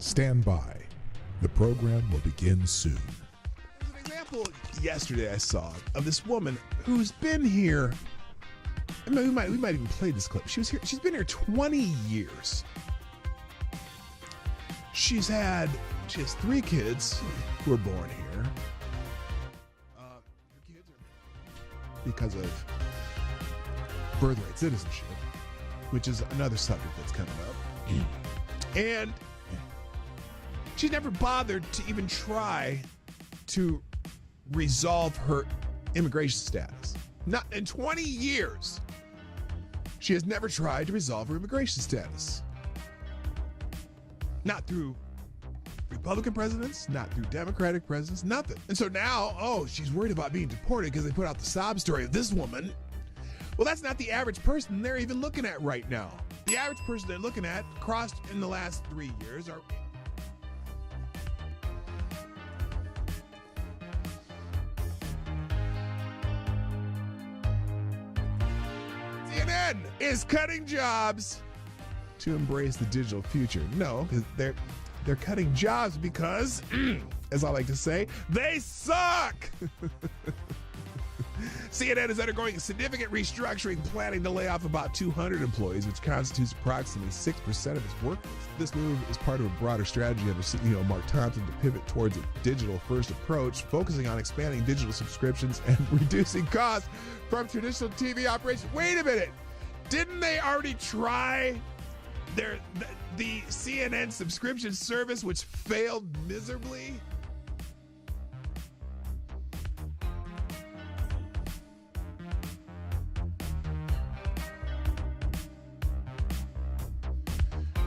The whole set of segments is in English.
Stand by. The program will begin soon. There's an example yesterday I saw of this woman who's been here. I mean, we might even play this clip. She's been here 20 years. She has 3 kids who were born here. Her kids are because of birthright citizenship, which is another subject that's coming up. And she's never bothered to even try to resolve her immigration status. Not in 20 years. She has never tried to resolve her immigration status. Not through Republican presidents, not through Democratic presidents, nothing. And so now, she's worried about being deported because they put out the sob story of this woman. Well, that's not the average person they're even looking at right now. The average person they're looking at crossed in the last 3 years are CNN is cutting jobs to embrace the digital future. No, they're cutting jobs because, as I like to say, they suck. CNN is undergoing a significant restructuring, planning to lay off about 200 employees, which constitutes approximately 6% of its workforce. This move is part of a broader strategy under CEO Mark Thompson to pivot towards a digital-first approach, focusing on expanding digital subscriptions and reducing costs from traditional TV operations. Wait a minute. Didn't they already try the CNN subscription service, which failed miserably?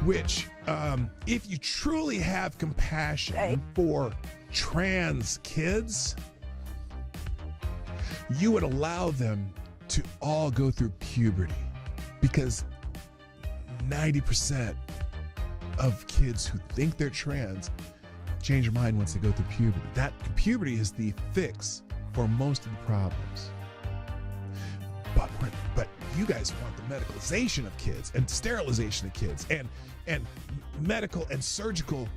Which, if you truly have compassion for trans kids, you would allow them to all go through puberty, because 90% of kids who think they're trans change their mind once they go through puberty. That puberty is the fix for most of the problems. But you guys want the medicalization of kids and sterilization of kids and medical and surgical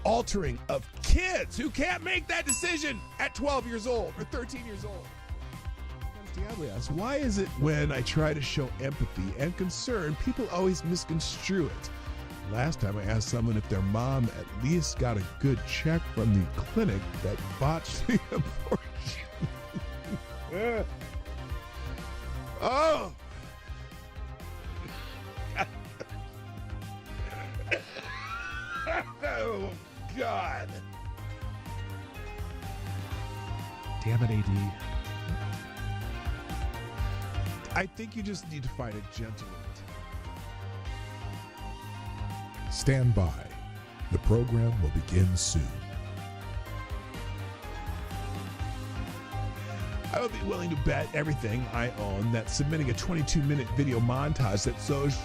altering of kids who can't make that decision at 12 years old or 13 years old. Diablo asks, why is it when I try to show empathy and concern, people always misconstrue it? Last time I asked someone if their mom at least got a good check from the clinic that botched the abortion. Oh! Oh, God. Damn it, AD. I think you just need to find a gentleman. Stand by. The program will begin soon. I would be willing to bet everything I own that submitting a 22-minute video montage that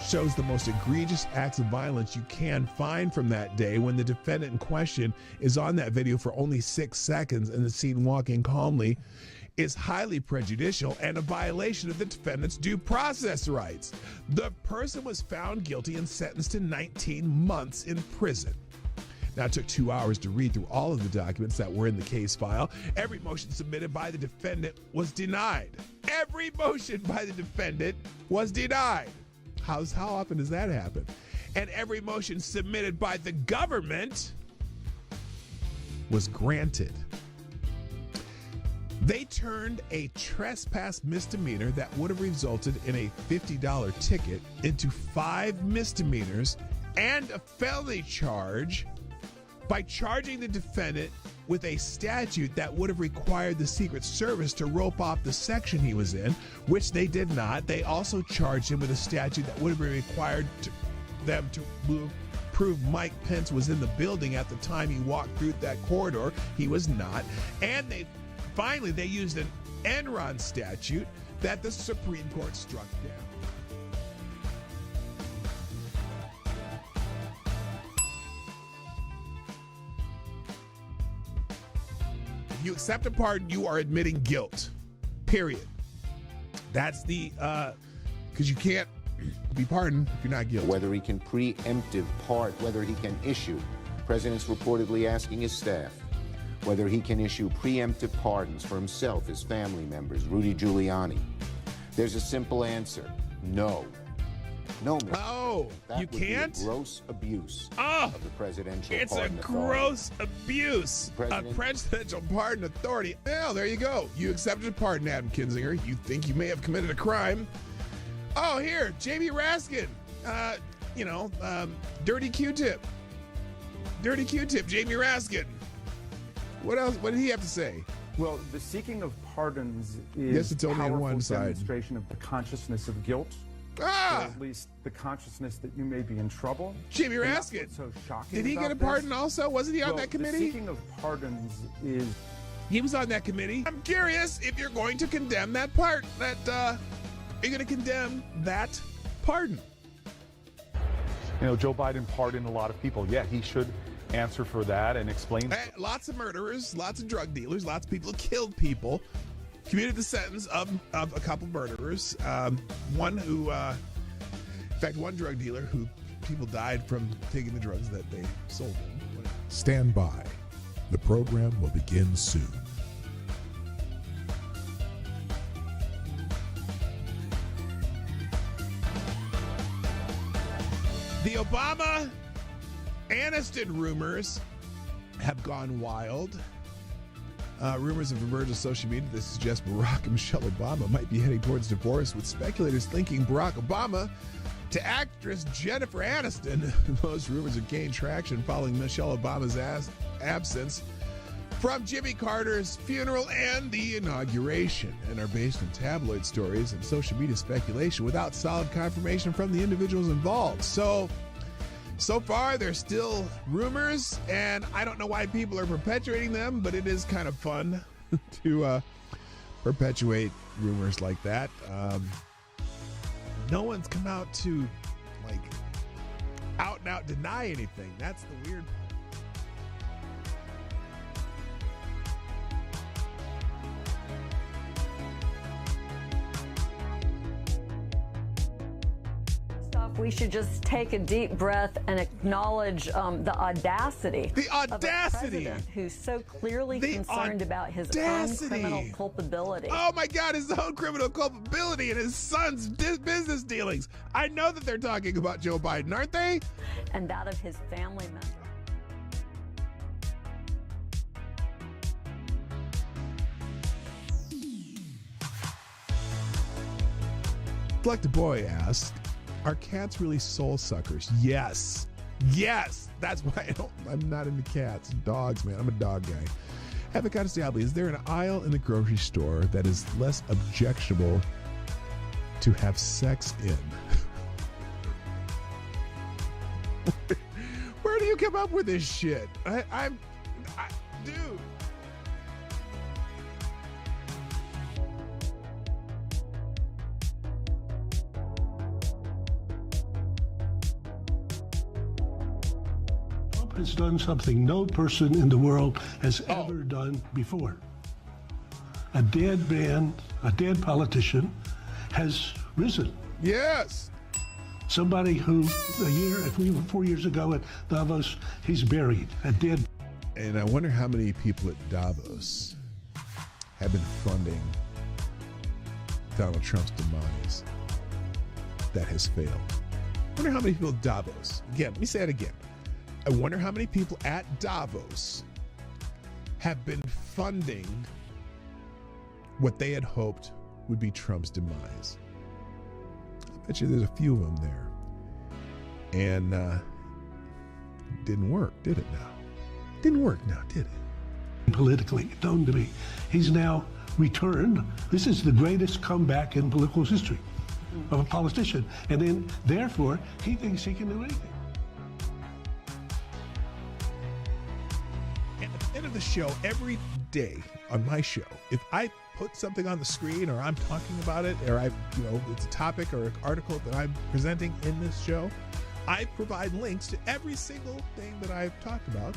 shows the most egregious acts of violence you can find from that day, when the defendant in question is on that video for only 6 seconds and the scene walking calmly, is highly prejudicial and a violation of the defendant's due process rights. The person was found guilty and sentenced to 19 months in prison. Now, it took 2 hours to read through all of the documents that were in the case file. Every motion submitted by the defendant was denied. Every motion by the defendant was denied. How often does that happen? And every motion submitted by the government was granted. They turned a trespass misdemeanor that would have resulted in a $50 ticket into 5 misdemeanors and a felony charge by charging the defendant with a statute that would have required the Secret Service to rope off the section he was in, which they did not. They also charged him with a statute that would have required them to prove Mike Pence was in the building at the time he walked through that corridor. He was not. And they used an Enron statute that the Supreme Court struck down. If you accept a pardon, you are admitting guilt. Period. That's the, because you can't be pardoned if you're not guilty. Whether he can preemptive pardon, whether he can issue The president's reportedly asking his staff whether he can issue preemptive pardons for himself, his family members, Rudy Giuliani. There's a simple answer: no. No, Mr. Oh, that you would can't? Be a gross abuse Oh, of the presidential it's a pardon authority. gross abuse. A presidential pardon authority. Well, there you go. You accepted a pardon, Adam Kinzinger. You think you may have committed a crime. Oh, here, Jamie Raskin. Dirty Q-tip. Dirty Q-tip, Jamie Raskin. What else? What did he have to say? Well, the seeking of pardons is Yes, it's only on powerful one side. demonstration of the consciousness of guilt. Or at least the consciousness that you may be in trouble. Jamie And that's Raskin. what's so shocking Did he about get a this. pardon also? Wasn't he on Well, that committee? The seeking of pardons is... He was on that committee. I'm curious if you're going to condemn that part. Are you going to condemn that pardon? You know, Joe Biden pardoned a lot of people. Yeah, he should answer for that and explain. Lots of murderers, lots of drug dealers, lots of people who killed people, commuted the sentence of a couple murderers. One who, in fact, one drug dealer who people died from taking the drugs that they sold him. Stand by. The program will begin soon. The Obama Aniston rumors have gone wild. Rumors have emerged on social media that suggest Barack and Michelle Obama might be heading towards divorce, with speculators linking Barack Obama to actress Jennifer Aniston. Those rumors have gained traction following Michelle Obama's absence from Jimmy Carter's funeral and the inauguration, and are based on tabloid stories and social media speculation without solid confirmation from the individuals involved. So far, there's still rumors, and I don't know why people are perpetuating them, but it is kind of fun to perpetuate rumors like that. No one's come out to, out and out deny anything. That's the weird part. We should just take a deep breath and acknowledge the audacity. The audacity! Of a president who's so clearly concerned about his own criminal culpability. Oh my God, his own criminal culpability and his son's business dealings. I know that they're talking about Joe Biden, aren't they? And that of his family members. Like the boy asked, are cats really soul suckers? Yes. Yes. That's why I'm not into cats. Dogs, man. I'm a dog guy. Avocado Diablo, is there an aisle in the grocery store that is less objectionable to have sex in? Where do you come up with this shit? Dude. Has done something no person in the world has ever done before. A dead man, a dead politician has risen. Yes. Somebody who 4 years ago at Davos, he's buried, a dead. And I wonder how many people at Davos have been funding Donald Trump's demise that has failed. I wonder how many people at Davos, again, let me say it again. I wonder how many people at Davos have been funding what they had hoped would be Trump's demise. I bet you there's a few of them there. And it didn't work, did it now? Didn't work now, did it? Politically known to me. He's now returned. This is the greatest comeback in political history of a politician. And then, therefore, he thinks he can do anything. At the end of the show, every day on my show, if I put something on the screen or I'm talking about it or it's a topic or an article that I'm presenting in this show, I provide links to every single thing that I've talked about,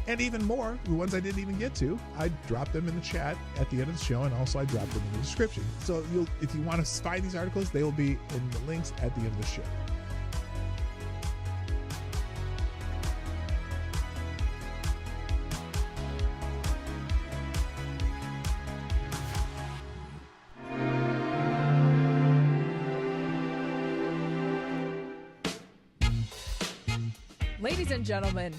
and even more, the ones I didn't even get to. I drop them in the chat at the end of the show, and also I drop them in the description. So if you want to find these articles, they will be in the links at the end of the show. Ladies and gentlemen,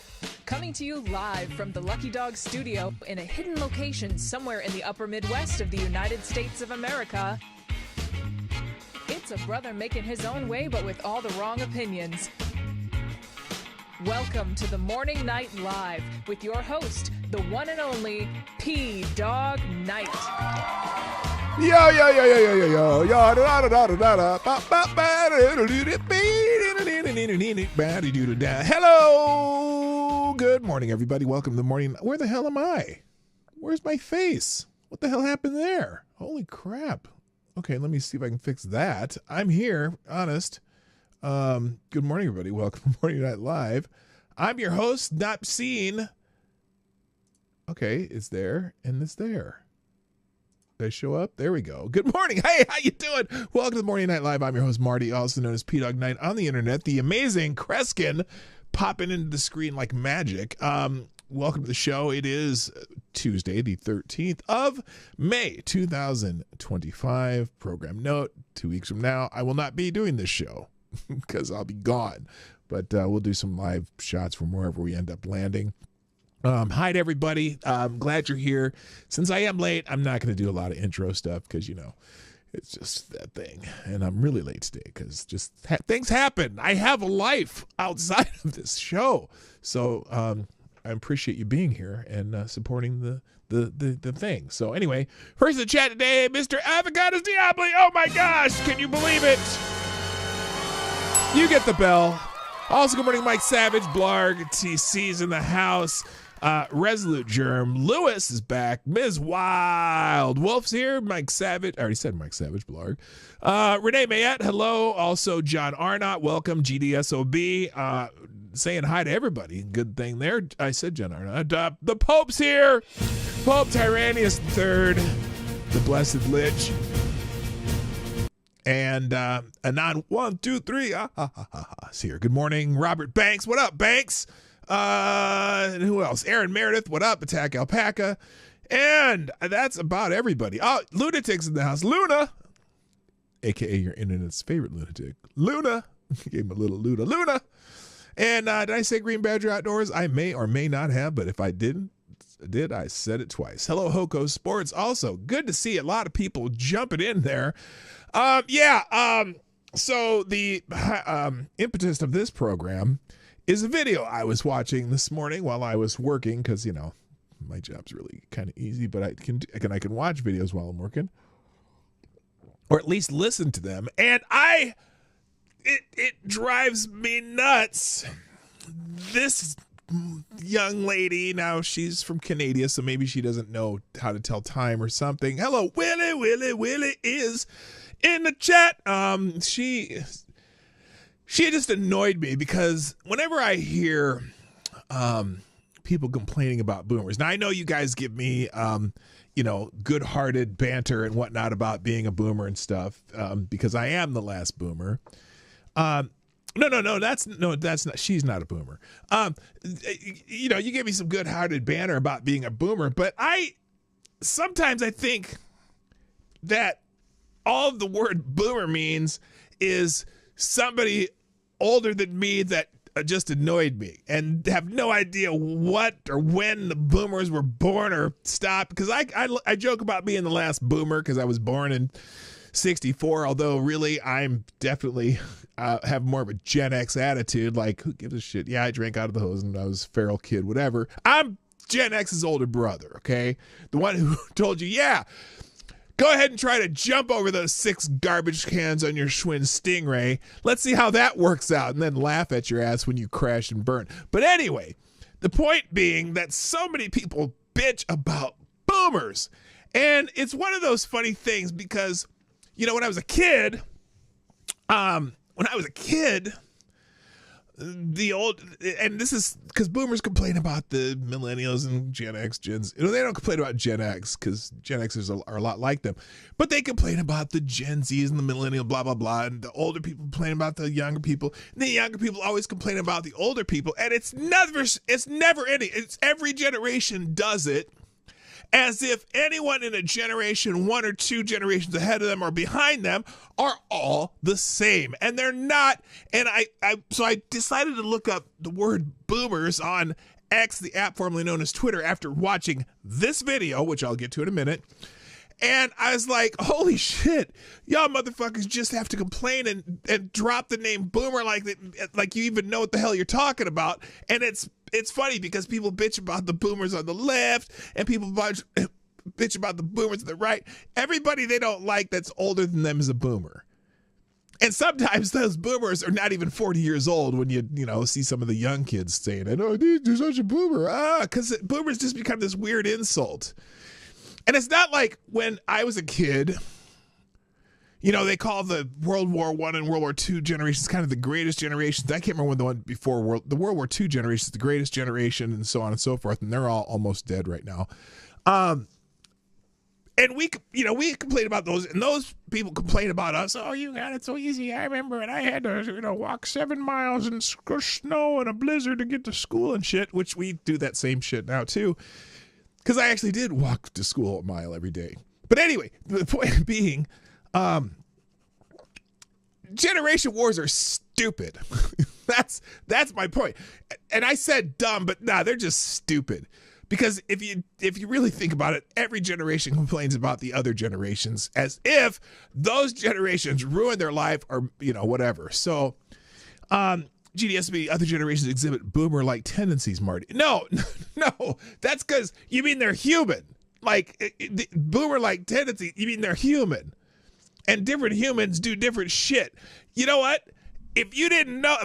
coming to you live from the Lucky Dog studio in a hidden location somewhere in the upper Midwest of the United States of America, it's a brother making his own way but with all the wrong opinions. Welcome to the Morning Night Live with your host, the one and only Dawg Knight. Yo, yo, yo, yo, yo, yo, yo, yo, da da da da da da. Hello, good morning, everybody. Welcome to the morning. Where the hell am I? Where's my face? What the hell happened there? Holy crap. Okay, let me see if I can fix that. I'm here, honest. Good morning, everybody. Welcome to Morning Night Live. I'm your host, not seen. Okay, it's there and it's there. Did I show up? There we go. Good morning. Hey, how you doing? Welcome to the Morning Night Live. I'm your host, Marty, also known as PDawg Knight on the internet. The amazing Kreskin popping into the screen like magic. Welcome to the show. It is Tuesday, the 13th of May, 2025. Program note, 2 weeks from now, I will not be doing this show because I'll be gone. But we'll do some live shots from wherever we end up landing. Hi to everybody. I'm glad you're here. Since I am late, I'm not going to do a lot of intro stuff because, you know, it's just that thing. And I'm really late today because just things happen. I have a life outside of this show. So I appreciate you being here and supporting the thing. So anyway, first in the chat today, Mr. Avocados Diablo. Oh my gosh, can you believe it? You get the bell. Also, good morning, Mike Savage, Blarg, TC's in the house. Resolute Germ, Lewis is back, Ms. Wild, Wolf's here, Mike Savage, I already said Mike Savage, Blarg. Renee Mayette, hello. Also, John Arnott, welcome. GDSOB, saying hi to everybody. Good thing there. I said John Arnott. The Pope's here. Pope Tyrannius III, the Blessed Lich. And Anon 1, 2, 3 is here. Good morning, Robert Banks. What up, Banks? And who else? Aaron Meredith. What up? Attack Alpaca. And that's about everybody. Oh, Lunatic's in the house. Luna, aka your internet's favorite lunatic. Luna. Gave him a little Luna. And did I say Green Badger Outdoors? I may or may not have, but if I did, I said it twice. Hello, Hoko Sports. Also, good to see a lot of people jumping in there. So the impetus of this program is a video I was watching this morning while I was working, because, you know, my job's really kind of easy, but I can watch videos while I'm working, or at least listen to them. And it drives me nuts. This young lady, now she's from Canada, so maybe she doesn't know how to tell time or something. Hello, Willie is in the chat. She just annoyed me because whenever I hear people complaining about boomers, now I know you guys give me good-hearted banter and whatnot about being a boomer and stuff, because I am the last boomer. No, that's not. She's not a boomer. You give me some good-hearted banter about being a boomer, but sometimes I think that all the word boomer means is somebody older than me that just annoyed me and have no idea what or when the boomers were born or stopped. Because I joke about being the last boomer because I was born in 64, although really I'm definitely have more of a Gen X attitude. Like, who gives a shit? Yeah, I drank out of the hose and I was a feral kid, whatever. I'm Gen X's older brother, okay? The one who told you, yeah, go ahead and try to jump over those 6 garbage cans on your Schwinn Stingray. Let's see how that works out, and then laugh at your ass when you crash and burn. But anyway, the point being that so many people bitch about boomers. And it's one of those funny things because, when I was a kid, and this is because boomers complain about the millennials and Gen X, Gens. They don't complain about Gen X because Gen Xers are a lot like them, but they complain about the Gen Zs and the millennial, blah, blah, blah. And the older people complain about the younger people. And the younger people always complain about the older people. And it's never ending. It's every generation does it. as if anyone in a generation, 1 or 2 generations ahead of them or behind them, are all the same. And they're not. And so I decided to look up the word boomers on X, the app formerly known as Twitter, after watching this video, which I'll get to in a minute. And I was like, holy shit, y'all motherfuckers just have to complain and drop the name boomer like you even know what the hell you're talking about. And it's funny because people bitch about the boomers on the left and people bitch about the boomers on the right. Everybody they don't like that's older than them is a boomer. And sometimes those boomers are not even 40 years old when you see some of the young kids saying, "Oh, you're such a boomer." Because boomers just become this weird insult. And it's not like when I was a kid, they call the World War I and World War II generations kind of the greatest generations. I can't remember when the one before the World War II generation is the greatest generation and so on and so forth. And they're all almost dead right now. And we complain about those, and those people complain about us. Oh, you got it so easy. I remember, and I had to, walk 7 miles in snow and a blizzard to get to school and shit, which we do that same shit now too. Because I actually did walk to school a mile every day. But anyway, the point being, generation wars are stupid. That's my point. And I said dumb, but they're just stupid. Because if you really think about it, every generation complains about the other generations as if those generations ruined their life or, whatever. So, GDSB, other generations exhibit boomer-like tendencies, Marty. No, that's because you mean they're human. Like, boomer-like tendencies, you mean they're human. And different humans do different shit. You know what? If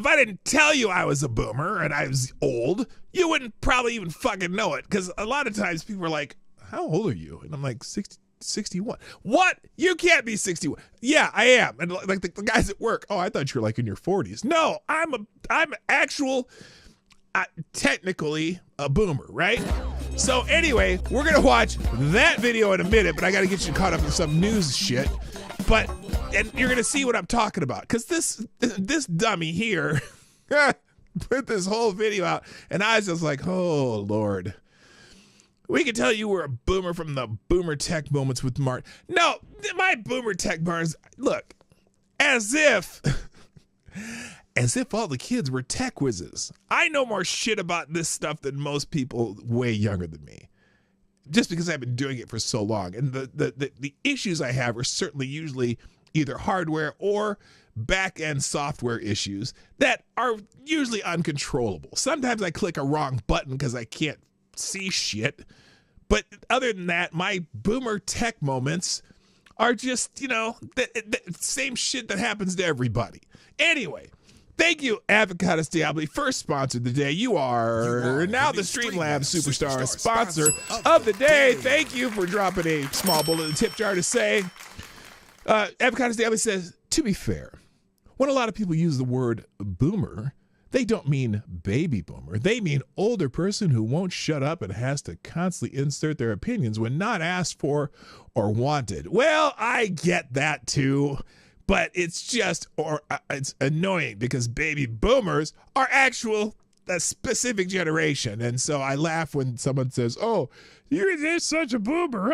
I didn't tell you I was a boomer and I was old, you wouldn't probably even fucking know it. Because a lot of times people are like, how old are you? And I'm like, 61. What? You can't be 61. Yeah, I am. And like the guys at work, oh, I thought you were like in your 40s. No, I'm actual, technically a boomer, right? So anyway, we're going to watch that video in a minute, but I got to get you caught up in some news shit. And you're going to see what I'm talking about. Because this dummy here put this whole video out, and I was just like, oh, Lord. We can tell you were a boomer from the boomer tech moments with Mark. No, my boomer tech bars, look, as if all the kids were tech whizzes. I know more shit about this stuff than most people way younger than me. Just because I've been doing it for so long. And the issues I have are certainly usually either hardware or back-end software issues that are usually uncontrollable. Sometimes I click a wrong button because I can't see shit. But other than that, my boomer tech moments are just, the same shit that happens to everybody. Anyway, thank you, Avocados Diablo, first sponsor of the day. You are now the Streamlabs Superstar sponsor of the day. Thank you for dropping a small bullet in the tip jar to say. Avocados Diablo says, to be fair, when a lot of people use the word boomer, they don't mean baby boomer. They mean older person who won't shut up and has to constantly insert their opinions when not asked for or wanted. Well, I get that too, but it's annoying because baby boomers are a specific generation. And so I laugh when someone says, oh, you're just such a boomer.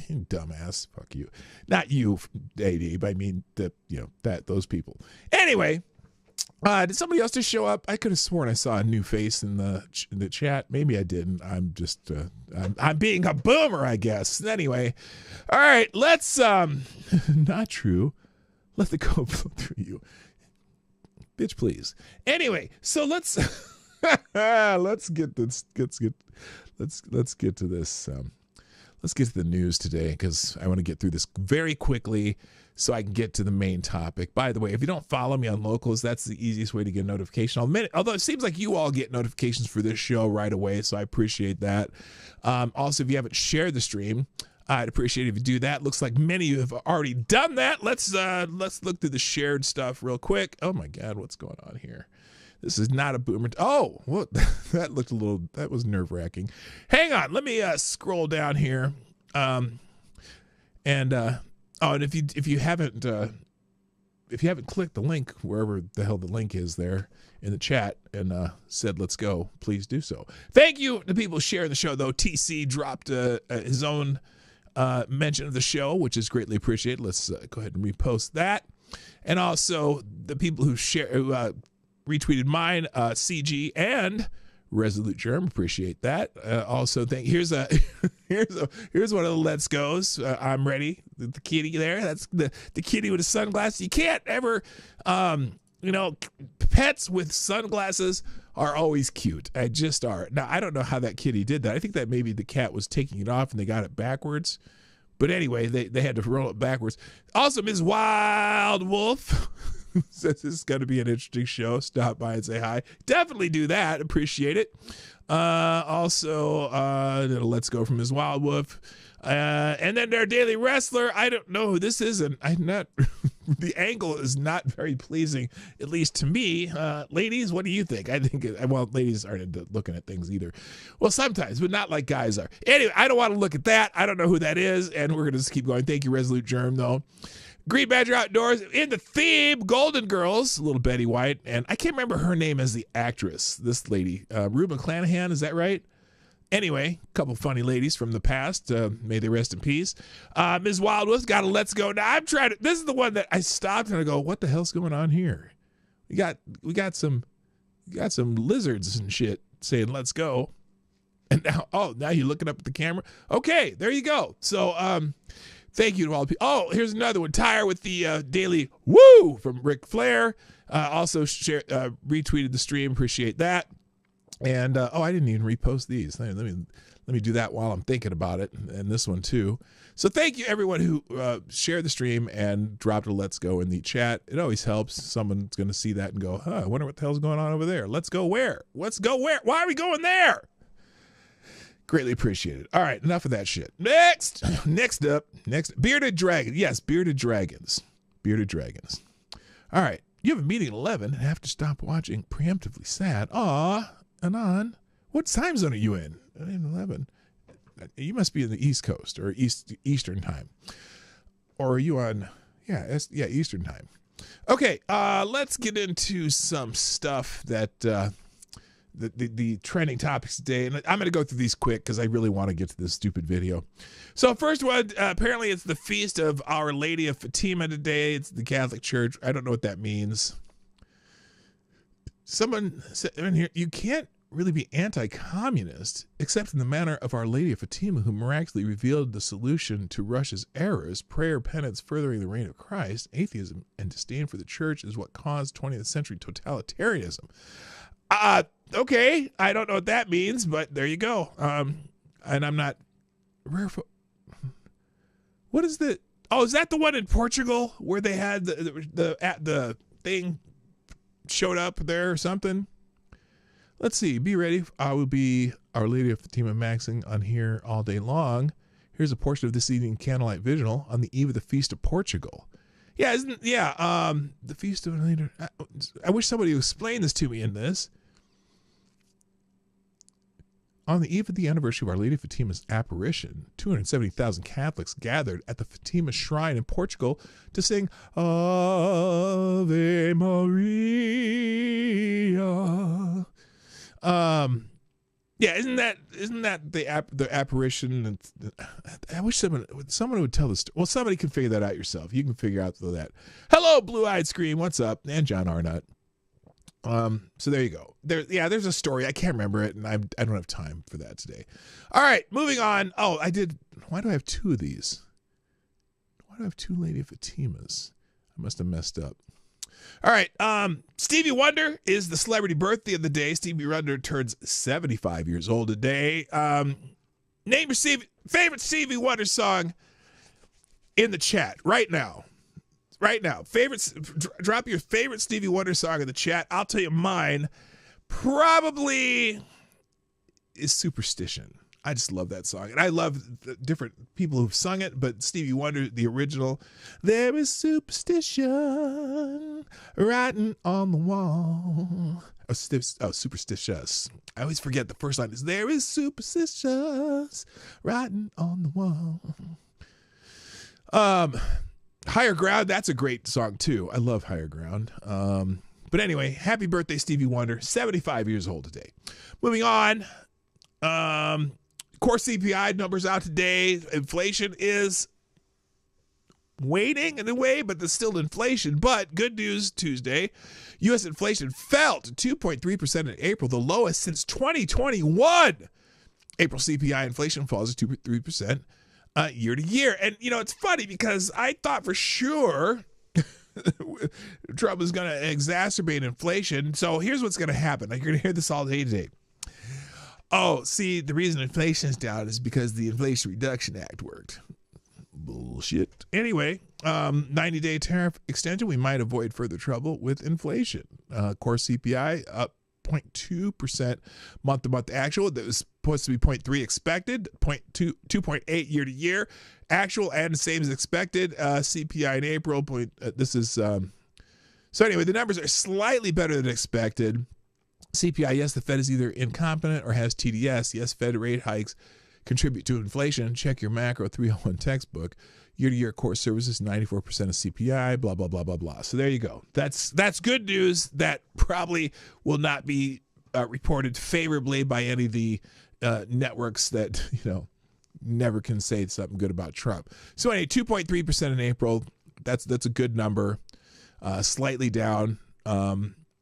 You dumbass. Fuck you. Not you, AD, but I mean those people. Anyway, did somebody else just show up? I could have sworn I saw a new face in the chat. Maybe I didn't. I'm just I'm being a boomer, I guess. Anyway, all right. Let's not true. Let the code flow through you, bitch. Please. Anyway, so let's get this. Let's get to this. Let's get to the news today because I want to get through this very quickly so I can get to the main topic. By the way, if you don't follow me on Locals, that's the easiest way to get a notification. Although it seems like you all get notifications for this show right away, so I appreciate that. Also, if you haven't shared the stream, I'd appreciate it if you do that. Looks like many of you have already done that. Let's look through the shared stuff real quick. Oh my God, what's going on here? This is not a boomer. Oh, well, that was nerve-wracking. Hang on, let me scroll down here. And if you haven't if you haven't clicked the link, wherever the hell the link is there in the chat, and said let's go, please do so. Thank you to people sharing the show, though. TC dropped his own mention of the show, which is greatly appreciated. Let's go ahead and repost that. And also the people who retweeted mine, CG and Resolute Germ, appreciate that. Also, here's one of the Let's Goes. I'm ready. The kitty there. That's the kitty with the sunglasses. You can't ever, pets with sunglasses are always cute. I just are. Now, I don't know how that kitty did that. I think that maybe the cat was taking it off and they got it backwards. But anyway, they had to roll it backwards. Also, Ms. Wild Wolf says this is going to be an interesting show. Stop by and say hi. Definitely do that. Appreciate it. Also, let's go from Ms. Wild Wolf. And then their daily wrestler. I don't know who this is, and I'm not. The angle is not very pleasing, at least to me. Ladies, what do you think? I think, ladies aren't into looking at things either. Well, sometimes, but not like guys are. Anyway, I don't want to look at that. I don't know who that is, and we're going to just keep going. Thank you, Resolute Germ, though. Green Badger Outdoors, in the theme, Golden Girls, little Betty White, and I can't remember her name as the actress, this lady. Rue McClanahan, is that right? Anyway, a couple funny ladies from the past. May they rest in peace. Ms. Wildwood's got a Let's Go. Now, I'm trying to, this is the one that I stopped and I go, what the hell's going on here? We got some lizards and shit saying, let's go. And now you're looking up at the camera. Okay, there you go. So, thank you to all the people. Oh, here's another one. Tire with the daily woo from Ric Flair. Also retweeted the stream. Appreciate that. And I didn't even repost these. Let me do that while I'm thinking about it, and this one too. So thank you everyone who shared the stream and dropped a let's go in the chat. It always helps. Someone's going to see that and go, I wonder what the hell's going on over there. Let's go where? Let's go where? Why are we going there? Greatly appreciated. All right, enough of that shit. Next up, Bearded Dragon. Yes, Bearded Dragons. Bearded Dragons. All right, you have a meeting at 11 and have to stop watching. Preemptively sad. Aw. Anon, what time zone are you in? 11. You must be in the East Coast or Eastern time. Or are you on? Eastern time. Okay, let's get into some stuff that the trending topics today, and I'm going to go through these quick because I really want to get to this stupid video. So first one, apparently it's the feast of Our Lady of Fatima today. It's the Catholic Church. I don't know what that means. Someone said in here, you can't really be anti-communist except in the manner of Our Lady of Fatima, who miraculously revealed the solution to Russia's errors. Prayer, penance, furthering the reign of Christ. Atheism and disdain for the church is what caused 20th century totalitarianism. Okay, I don't know what that means, but there you go. And I'm not. What is the? Oh, is that the one in Portugal where they had the thing showed up there or something? Let's see. Be ready. I will be Our Lady of Fatima maxing on here all day long. Here's a portion of this evening candlelight vigil on the eve of the Feast of Portugal. Yeah, the Feast of Later. I wish somebody would explain this to me in this. On the eve of the anniversary of Our Lady of Fatima's apparition, 270,000 Catholics gathered at the Fatima Shrine in Portugal to sing Ave Maria. Isn't that the apparition? And I wish someone would tell this. Well, somebody can figure that out yourself. You can figure out that. Hello, Blue-Eyed Scream. What's up? And John Arnott. So there you go. There's a story. I can't remember it, and I don't have time for that today. All right, moving on. Oh, I did. Why do I have two of these? Why do I have two Lady Fatimas? I must have messed up. All right. Stevie Wonder is the celebrity birthday of the day. Stevie Wonder turns 75 years old today. Name your favorite Stevie Wonder song in the chat right now. Right now, drop your favorite Stevie Wonder song in the chat. I'll tell you mine. Probably is Superstition. I just love that song, and I love the different people who've sung it. But Stevie Wonder, the original, there is superstition writing on the wall. Superstitious. I always forget the first line is there is superstitious writing on the wall. Higher Ground, that's a great song too. I love Higher Ground. But anyway, happy birthday, Stevie Wonder, 75 years old today. Moving on, core CPI numbers out today. Inflation is waning in a way, but there's still inflation. But good news Tuesday, U.S. inflation fell to 2.3% in April, the lowest since 2021. April CPI inflation falls to 2.3% year to year. And, you know, it's funny because I thought for sure Trump was going to exacerbate inflation. So here's what's going to happen. You're going to hear this all day today. Oh, see, the reason inflation is down is because the Inflation Reduction Act worked. Bullshit. Anyway, 90-day tariff extension, we might avoid further trouble with inflation. Core CPI up 0.2% month-to-month actual. That was supposed to be 0.3 expected, 2.8 year to year actual, and the same as expected. CPI in April. So anyway, the numbers are slightly better than expected. CPI, yes, the Fed is either incompetent or has TDS. Yes, Fed rate hikes contribute to inflation. Check your macro 301 textbook. Year-to-year core services, 94% of CPI, blah, blah, blah, blah, blah. So there you go. That's good news that probably will not be reported favorably by any of the networks that, you know, never can say something good about Trump. So anyway, 2.3% in April. That's a good number. Slightly down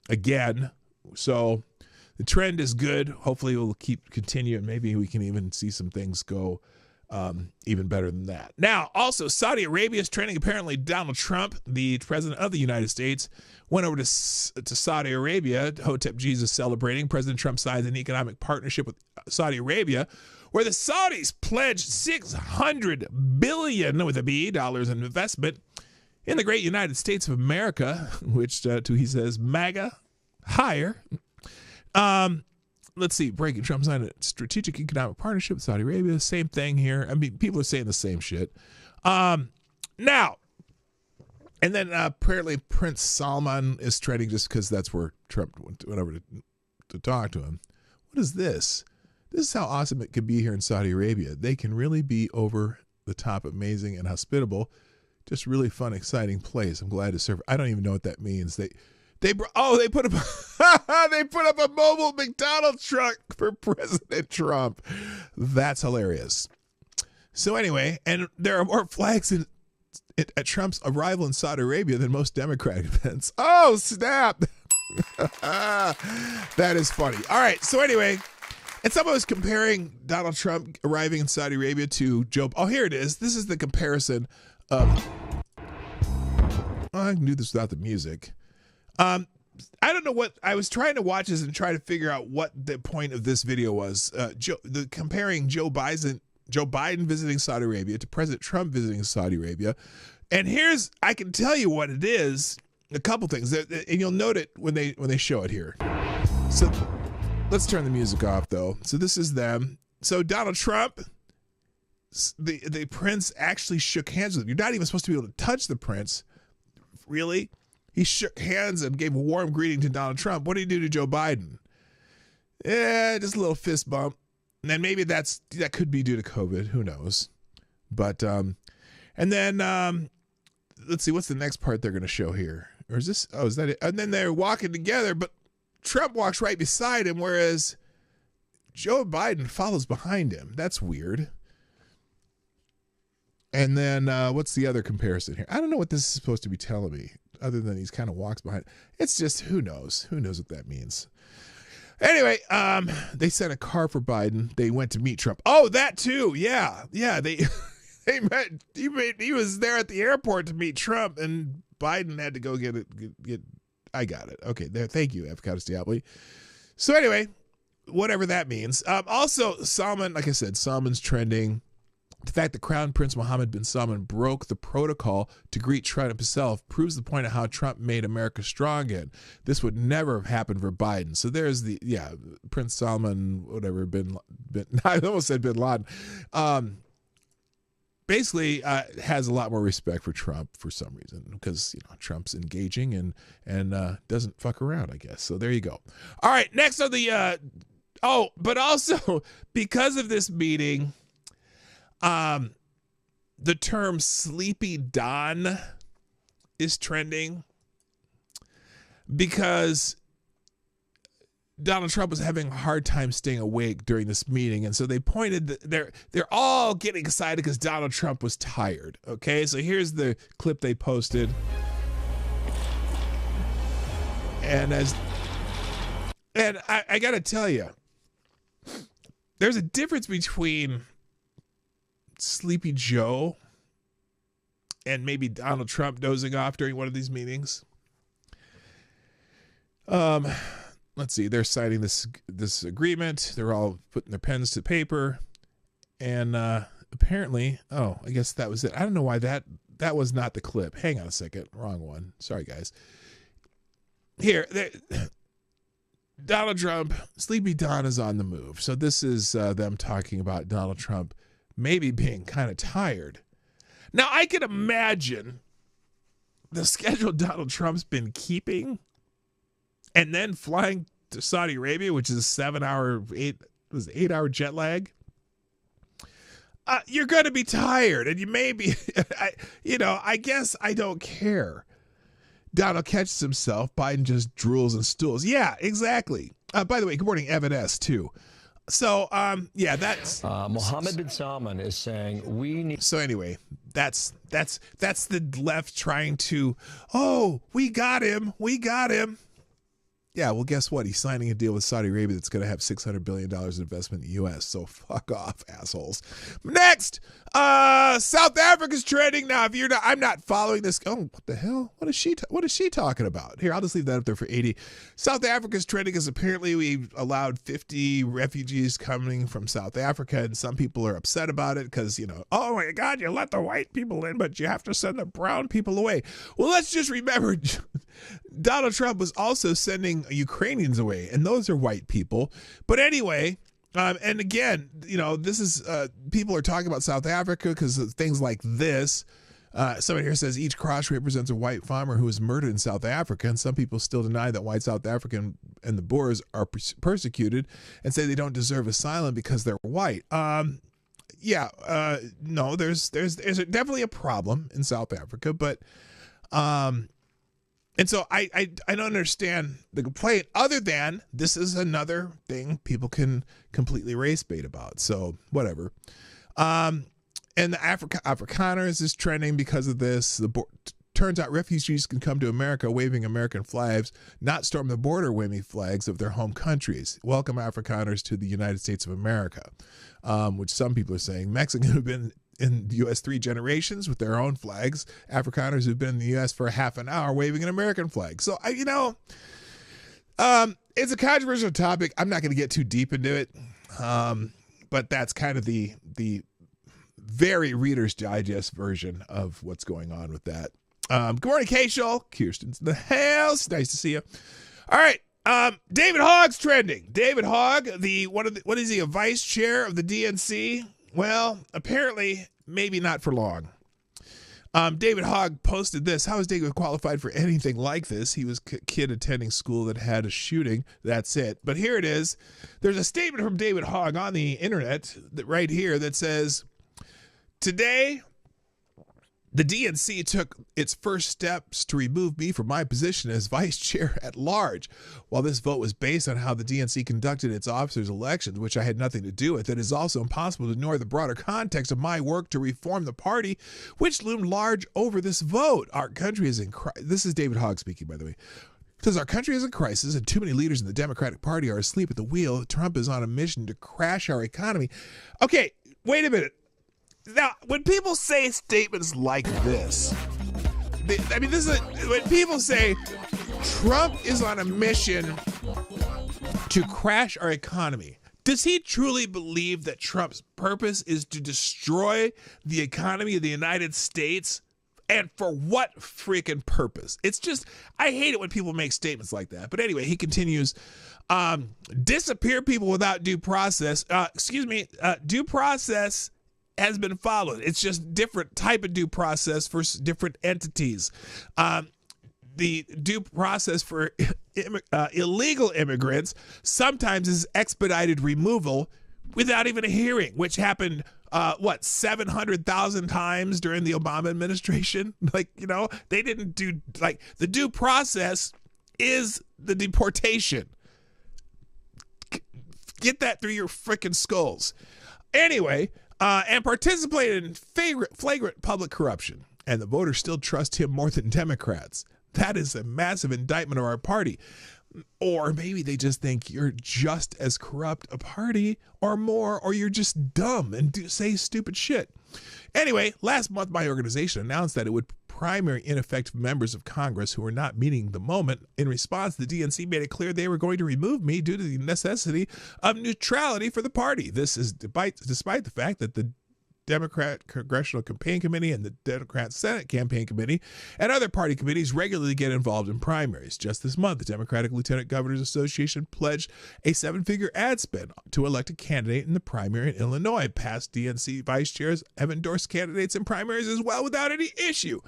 again. So the trend is good. Hopefully it will continue, and maybe we can even see some things go even better than that. Now, also, Saudi Arabia is trending. Apparently, Donald Trump, the president of the United States, went over to Saudi Arabia. Hotep Jesus celebrating. President Trump signs an economic partnership with Saudi Arabia, where the Saudis pledged $600 billion with a B dollars in investment in the great United States of America, which he says MAGA higher. Let's see. Breaking Trump signed a strategic economic partnership with Saudi Arabia. Same thing here. I mean, people are saying the same shit. Now, and then apparently Prince Salman is trending just because that's where Trump went over to talk to him. What is this? This is how awesome it can be here in Saudi Arabia. They can really be over the top, amazing, and hospitable. Just really fun, exciting place. I'm glad to serve. I don't even know what that means. They put up a mobile McDonald's truck for President Trump. That's hilarious. So anyway, and there are more flags at Trump's arrival in Saudi Arabia than most Democratic events. Oh, snap. That is funny. All right. So anyway, and someone was comparing Donald Trump arriving in Saudi Arabia to Joe. Oh, here it is. This is the comparison of. Oh, I can do this without the music. I don't know what I was trying to watch this and try to figure out what the point of this video was. Comparing Joe Biden visiting Saudi Arabia to President Trump visiting Saudi Arabia. And I can tell you what it is. A couple things, and you'll note it when they show it here. So let's turn the music off though. So this is them. So Donald Trump, the prince actually shook hands with him. You're not even supposed to be able to touch the prince. Really? He shook hands and gave a warm greeting to Donald Trump. What did he do to Joe Biden? Just a little fist bump. And then maybe that could be due to COVID. Who knows? But, and then, let's see, what's the next part they're going to show here? Or is this, is that it? And then they're walking together, but Trump walks right beside him, whereas Joe Biden follows behind him. That's weird. And then, what's the other comparison here? I don't know what this is supposed to be telling me, other than he's kind of walks behind. It's just, who knows? Who knows what that means? Anyway, they sent a car for Biden. They went to meet Trump. Oh, that too. Yeah. They met. He was there at the airport to meet Trump, and Biden had to go get it. I got it. Okay, there. Thank you, Avocado Stiapoli. So anyway, whatever that means. Also, Salman, like I said, Salman's trending. The fact that Crown Prince Mohammed bin Salman broke the protocol to greet Trump himself proves the point of how Trump made America strong again. This would never have happened for Biden. So there's Prince Salman, whatever, I almost said bin Laden. Basically has a lot more respect for Trump for some reason because, Trump's engaging and doesn't fuck around, I guess. So there you go. All right, next on the, but also because of this meeting, the term Sleepy Don is trending because Donald Trump was having a hard time staying awake during this meeting. And so they pointed that they're all getting excited because Donald Trump was tired. Okay, so here's the clip they posted. And I got to tell you, there's a difference between Sleepy Joe and maybe Donald Trump dozing off during one of these meetings. Let's see. They're signing this agreement. They're all putting their pens to paper, and apparently, I guess that was it. I don't know why that was not the clip. Hang on a second. Wrong one. Sorry, guys. Here, Donald Trump, Sleepy Don is on the move. So this is them talking about Donald Trump maybe being kind of tired. Now, I can imagine the schedule Donald Trump's been keeping and then flying to Saudi Arabia, which is a 8-hour jet lag. You're going to be tired, and you may be, I guess I don't care. Donald catches himself. Biden just drools and stools. Yeah, exactly. By the way, good morning, Evan S. too. So, that's Mohammed bin Salman is saying we need. So anyway, that's the left trying to. We got him. Yeah, well, guess what? He's signing a deal with Saudi Arabia that's going to have $600 billion in investment in the U.S. So fuck off, assholes. Next, South Africa's trending. Now, I'm not following this. Oh, what the hell? What is she talking about? Here, I'll just leave that up there for 80. South Africa's trending because apparently we've allowed 50 refugees coming from South Africa, and some people are upset about it because, oh my God, you let the white people in, but you have to send the brown people away. Well, let's just remember Donald Trump was also sending Ukrainians away, and those are white people. But anyway, and again, this is people are talking about South Africa because of things like this. Somebody here says each cross represents a white farmer who was murdered in South Africa, and some people still deny that white South African and the Boers are persecuted and say they don't deserve asylum because they're white. No, there's definitely a problem in South Africa, but and so I don't understand the complaint other than this is another thing people can completely race bait about. So whatever. And the Afrikaners is trending because of this. Turns out refugees can come to America waving American flags, not storm the border waving flags of their home countries. Welcome Afrikaners to the United States of America, which some people are saying. Mexicans have been in the U.S. 3 generations with their own flags. Afrikaners who've been in the U.S. for half an hour waving an American flag. So, it's a controversial topic. I'm not going to get too deep into it, but that's kind of the very Reader's Digest version of what's going on with that. Good morning, K-Show. Kirsten's in the house. Nice to see you. All right. David Hogg's trending. David Hogg, what is he, a vice chair of the DNC? Well, apparently, maybe not for long. David Hogg posted this. How is David qualified for anything like this? He was a kid attending school that had a shooting. That's it. But here it is. There's a statement from David Hogg on the internet right here that says, today, the DNC took its first steps to remove me from my position as vice chair at large. While this vote was based on how the DNC conducted its officers' elections, which I had nothing to do with, it is also impossible to ignore the broader context of my work to reform the party, which loomed large over this vote. Our country is in crisis. This is David Hogg speaking, by the way. Says our country is in crisis and too many leaders in the Democratic Party are asleep at the wheel. Trump is on a mission to crash our economy. Okay, wait a minute. Now, when people say statements like this, when people say Trump is on a mission to crash our economy, does he truly believe that Trump's purpose is to destroy the economy of the United States? And for what freaking purpose? It's just, I hate it when people make statements like that. But anyway, he continues, disappear people without due process. Due process has been followed. It's just different type of due process for different entities. The due process for illegal immigrants sometimes is expedited removal without even a hearing, which happened what, 700,000 times during the Obama administration. Like, you know, they didn't do, like, the due process is the deportation. Get that through your freaking skulls. Anyway, and participated in flagrant public corruption. And the voters still trust him more than Democrats. That is a massive indictment of our party. Or maybe they just think you're just as corrupt a party or more, or you're just dumb and say stupid shit. Anyway, last month my organization announced that it would primary ineffective members of Congress who were not meeting the moment. In response, the DNC made it clear they were going to remove me due to the necessity of neutrality for the party. This is despite the fact that the Democrat Congressional Campaign Committee and the Democrat Senate Campaign Committee and other party committees regularly get involved in primaries. Just this month, the Democratic Lieutenant Governors Association pledged a 7-figure ad spend to elect a candidate in the primary in Illinois. Past DNC vice chairs have endorsed candidates in primaries as well without any issue.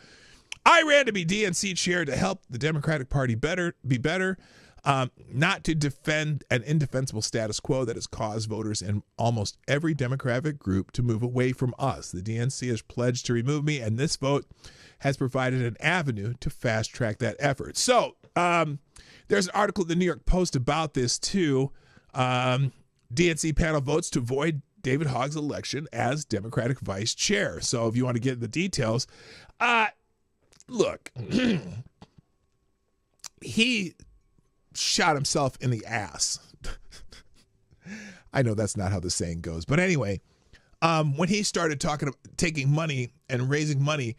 I ran to be DNC chair to help the Democratic Party be better, not to defend an indefensible status quo that has caused voters in almost every Democratic group to move away from us. The DNC has pledged to remove me, and this vote has provided an avenue to fast track that effort. So there's an article in the New York Post about this too. DNC panel votes to void David Hogg's election as Democratic vice chair. So if you want to get the details, look, he shot himself in the ass. I know that's not how the saying goes, but anyway, when he started taking money and raising money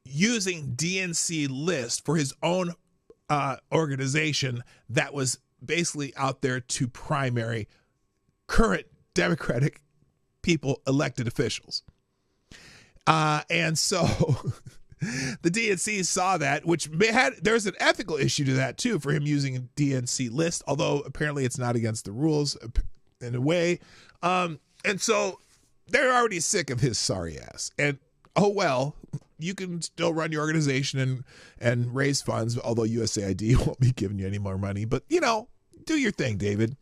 using DNC list for his own organization that was basically out there to primary current Democratic people, elected officials. And so the DNC saw that, which there's an ethical issue to that too for him using a DNC list, although apparently it's not against the rules in a way. And so they're already sick of his sorry ass. And oh well, you can still run your organization and raise funds, although USAID won't be giving you any more money. But, you know, do your thing, David.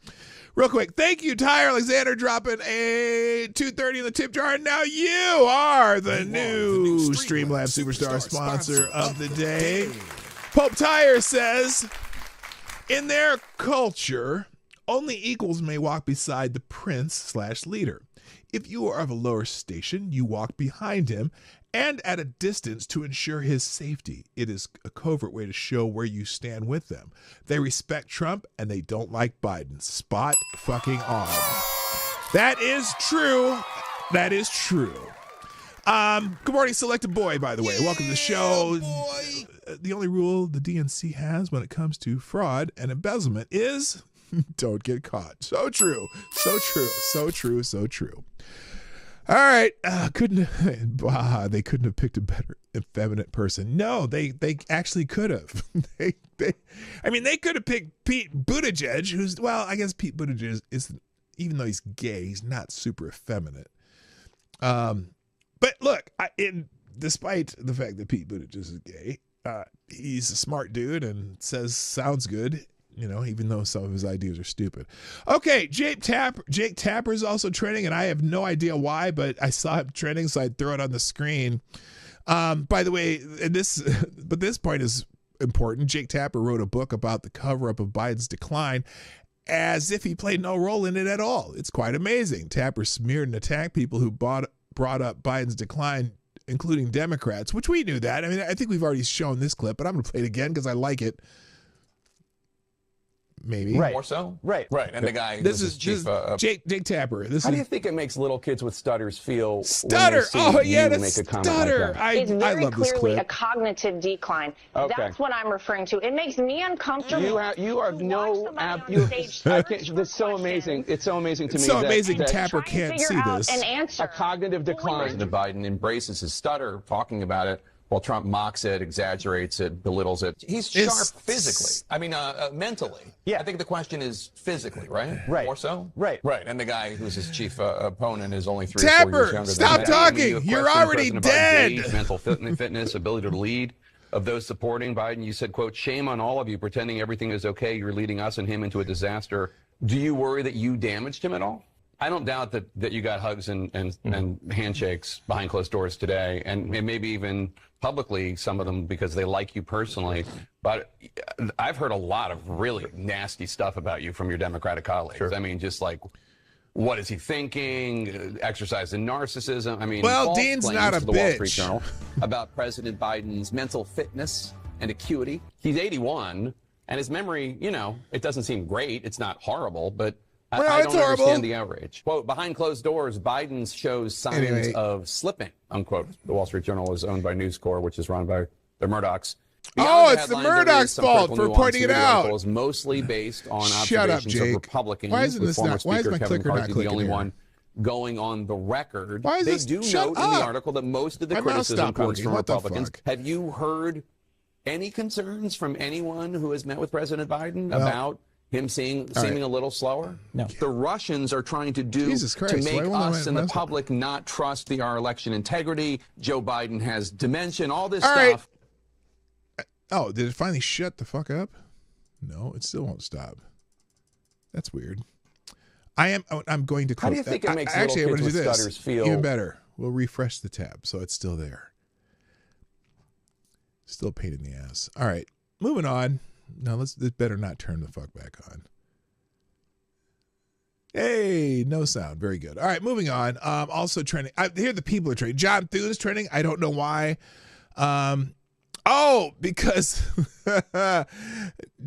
Real quick, thank you, Ty Alexander, dropping a $2.30 in the tip jar. And now you are the new Streamlabs Superstar sponsor of the day. Pope Tyre says, in their culture, only equals may walk beside the prince/leader. If you are of a lower station, you walk behind him and at a distance to ensure his safety. It is a covert way to show where you stand with them. They respect Trump and they don't like Biden. Spot fucking on. That is true. That is true. Good morning, Selected Boy, by the way. Welcome to the show. The only rule the DNC has when it comes to fraud and embezzlement is don't get caught. So true. So true. So true. So true. All right, they couldn't have picked a better effeminate person. No, they actually could have. They could have picked Pete Buttigieg, who's, well, I guess Pete Buttigieg is, even though he's gay, he's not super effeminate. But look, despite the fact that Pete Buttigieg is gay, he's a smart dude and sounds good. You know, even though some of his ideas are stupid. Okay, Jake Tapper is also trending, and I have no idea why, but I saw him trending, so I'd throw it on the screen. By the way, but this point is important. Jake Tapper wrote a book about the cover-up of Biden's decline as if he played no role in it at all. It's quite amazing. Tapper smeared and attacked people who brought up Biden's decline, including Democrats, which we knew that. I mean, I think we've already shown this clip, but I'm going to play it again because I like it. Maybe. Right. More so? Right. Right. And the guy this is Jake Tapper. How do you think it makes little kids with stutters feel stutter? When they see you that's make a comment stutter. Like that? It's very love this clearly clip. a cognitive decline. Okay. That's what I'm referring to. It makes me uncomfortable. You are no that's so amazing. It's so amazing to me. It's so amazing that Tapper can't see this. A cognitive decline. President Biden embraces his stutter, talking about it, while Trump mocks it, exaggerates it, belittles it. He's sharp physically. I mean, mentally. Yeah. I think the question is physically, right? Right. More so? Right. Right. And the guy who's his chief opponent is only 3 or 4 years younger than stop him. talking. You're already dead. Age, mental fitness, ability to lead. Of those supporting Biden, you said, quote, shame on all of you pretending everything is okay. You're leading us and him into a disaster. Do you worry that you damaged him at all? I don't doubt that you got hugs and handshakes behind closed doors today, and maybe even publicly, some of them because they like you personally. But I've heard a lot of really nasty stuff about you from your Democratic colleagues. Sure. I mean, just like, what is he thinking? Exercise in narcissism. I mean, well, Dean's not a to the Wall Street bitch. Journal about President Biden's mental fitness and acuity. He's 81, and his memory, you know, it doesn't seem great. It's not horrible, but I don't understand the outrage. Quote, behind closed doors, Biden shows signs of slipping, unquote. The Wall Street Journal is owned by News Corp, which is run by the Murdochs. Beyond it's the Murdoch's fault for pointing it out. Is mostly based on Shut up, observations Jake. of Republicans. Why isn't with this former not? Why is Speaker my Kevin clicker not McCarthy the clicking only here? one going on the record. Why is they this? do Shut note up. in the article that most of the My mouse criticism stopped comes working. from What the Republicans. fuck? Have you heard any concerns from anyone who has met with President Biden about him seeming a little slower? No. The Russians are trying to do to make us and the public not trust our election integrity. Joe Biden has dementia and all this stuff. Oh, did it finally shut the fuck up? No, it still won't stop. That's weird. I'm going to. How do you think it makes actually, little I'm kids going to do with this. stutters feel? Even better. We'll refresh the tab so it's still there. Still a pain in the ass. All right, moving on. Now this better not turn the fuck back on. Hey, no sound. Very good. All right, moving on. Also trending. Here the people are trending. John Thune's trending. I don't know why. Because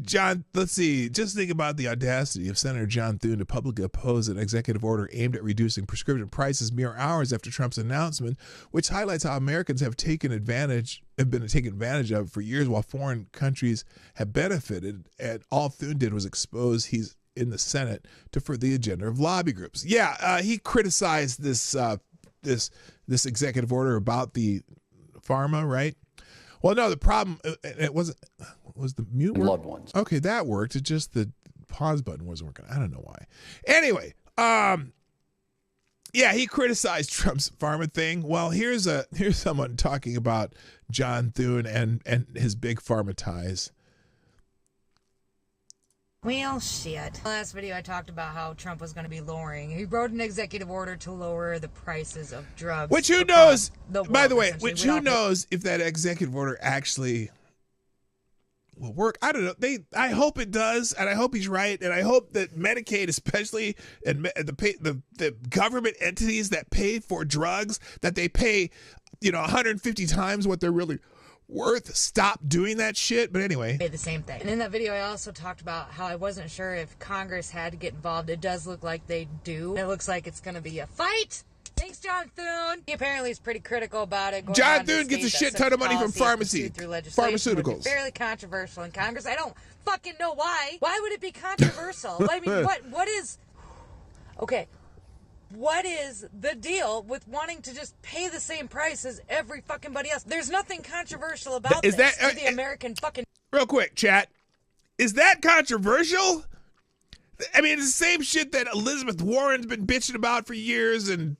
John, let's see. Just think about the audacity of Senator John Thune to publicly oppose an executive order aimed at reducing prescription prices mere hours after Trump's announcement, which highlights how Americans have been taken advantage of for years while foreign countries have benefited. And all Thune did was expose he's in the Senate to further the agenda of lobby groups. Yeah, he criticized this executive order about the pharma, right? Well, no, the problem, it was the mute work? Loved ones. Okay, that worked. It's just the pause button wasn't working. I don't know why. Anyway, yeah, he criticized Trump's pharma thing. Well, here's someone talking about John Thune and his big pharma ties. Well, shit. Last video I talked about how Trump was going to be he wrote an executive order to lower the prices of drugs. Which who knows, by the way, who knows if that executive order actually will work? I don't know. I hope it does, and I hope he's right, and I hope that Medicaid especially, and the government entities that pay for drugs, that they pay, 150 times what they're really worth, stop doing that shit. But anyway, the same thing. And in that video I also talked about how I wasn't sure if Congress had to get involved. It does look like they do. It looks like it's going to be a fight. Thanks, John Thune. He apparently is pretty critical about it. John Thune gets a shit ton of money from pharmaceuticals. Fairly controversial in Congress. I don't fucking know why. Why would it be controversial? I mean, what is? Okay. What is the deal with wanting to just pay the same price as every fucking buddy else? There's nothing controversial about this to the American fucking... Real quick, chat. Is that controversial? I mean, it's the same shit that Elizabeth Warren's been bitching about for years, and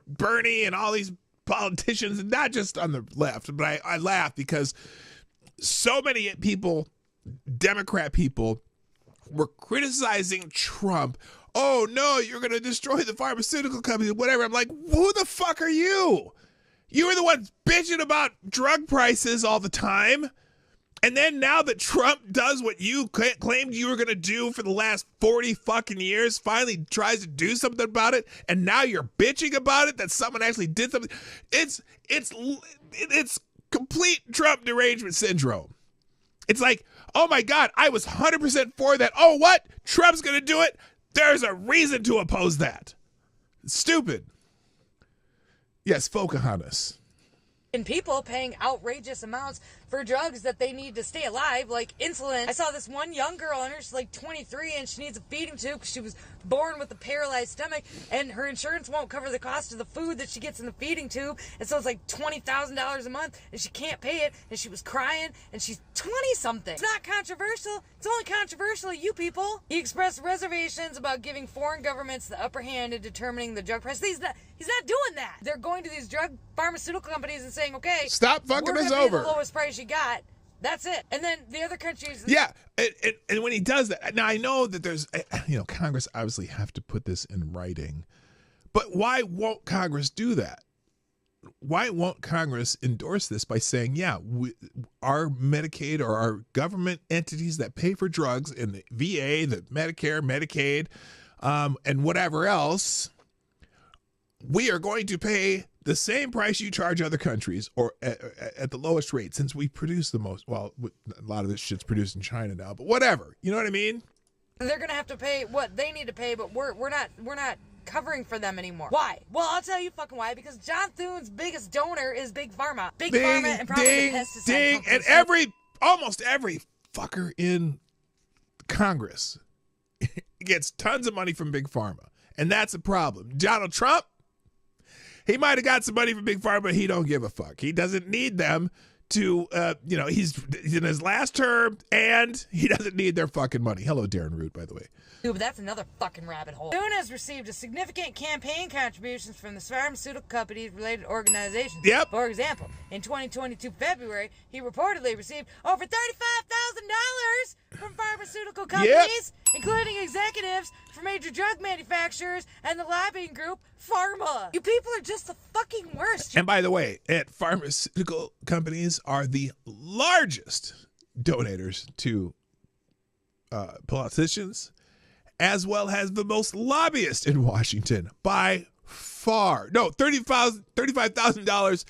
Bernie and all these politicians, and not just on the left, but I laugh because so many people, Democrat people, were criticizing Trump. Oh, no, you're going to destroy the pharmaceutical companies, whatever. I'm like, who the fuck are you? You were the ones bitching about drug prices all the time. And then now that Trump does what you claimed you were going to do for the last 40 fucking years, finally tries to do something about it, and now you're bitching about it, that someone actually did something. It's complete Trump derangement syndrome. It's like, oh my God, I was 100% for that. Oh, what? Trump's going to do it? There's a reason to oppose that. It's stupid. Yes, Pocahontas. And people paying outrageous amounts for drugs that they need to stay alive, like insulin. I saw this one young girl, and she's like 23, and she needs a feeding tube because she was born with a paralyzed stomach, and her insurance won't cover the cost of the food that she gets in the feeding tube, and so it's like $20,000 a month, and she can't pay it, and she was crying, and she's 20-something. It's not controversial. It's only controversial to you people. He expressed reservations about giving foreign governments the upper hand in determining the drug price. He's not doing that. They're going to these drug pharmaceutical companies and saying, okay, stop fucking us over. The lowest price you got. That's it. And then the other countries. Yeah, and when he does that, now I know that there's, Congress obviously have to put this in writing, but why won't Congress do that? Why won't Congress endorse this by saying, yeah, our Medicaid or our government entities that pay for drugs in the VA, the Medicare, Medicaid, and whatever else, we are going to pay the same price you charge other countries, or at the lowest rate, since we produce the most. Well, a lot of this shit's produced in China now, but whatever. You know what I mean? They're going to have to pay what they need to pay, but we're not covering for them anymore. Why? Well, I'll tell you fucking why. Because John Thune's biggest donor is Big Pharma. Big Pharma and probably the pesticide companies. And almost every fucker in Congress gets tons of money from Big Pharma. And that's a problem. Donald Trump, he might have got some money from Big Pharma, but he don't give a fuck. He doesn't need them to, he's in his last term, and he doesn't need their fucking money. Hello, Darren Root, by the way. But that's another fucking rabbit hole. Thune has received a significant campaign contributions from the pharmaceutical companies related organizations. Yep. For example, in 2022 February, he reportedly received over $35,000 from pharmaceutical companies, including executives from major drug manufacturers and the lobbying group Pharma. You people are just the fucking worst. And by the way, pharmaceutical companies are the largest donators to politicians, as well as the most lobbyists in Washington by far. No, $35,000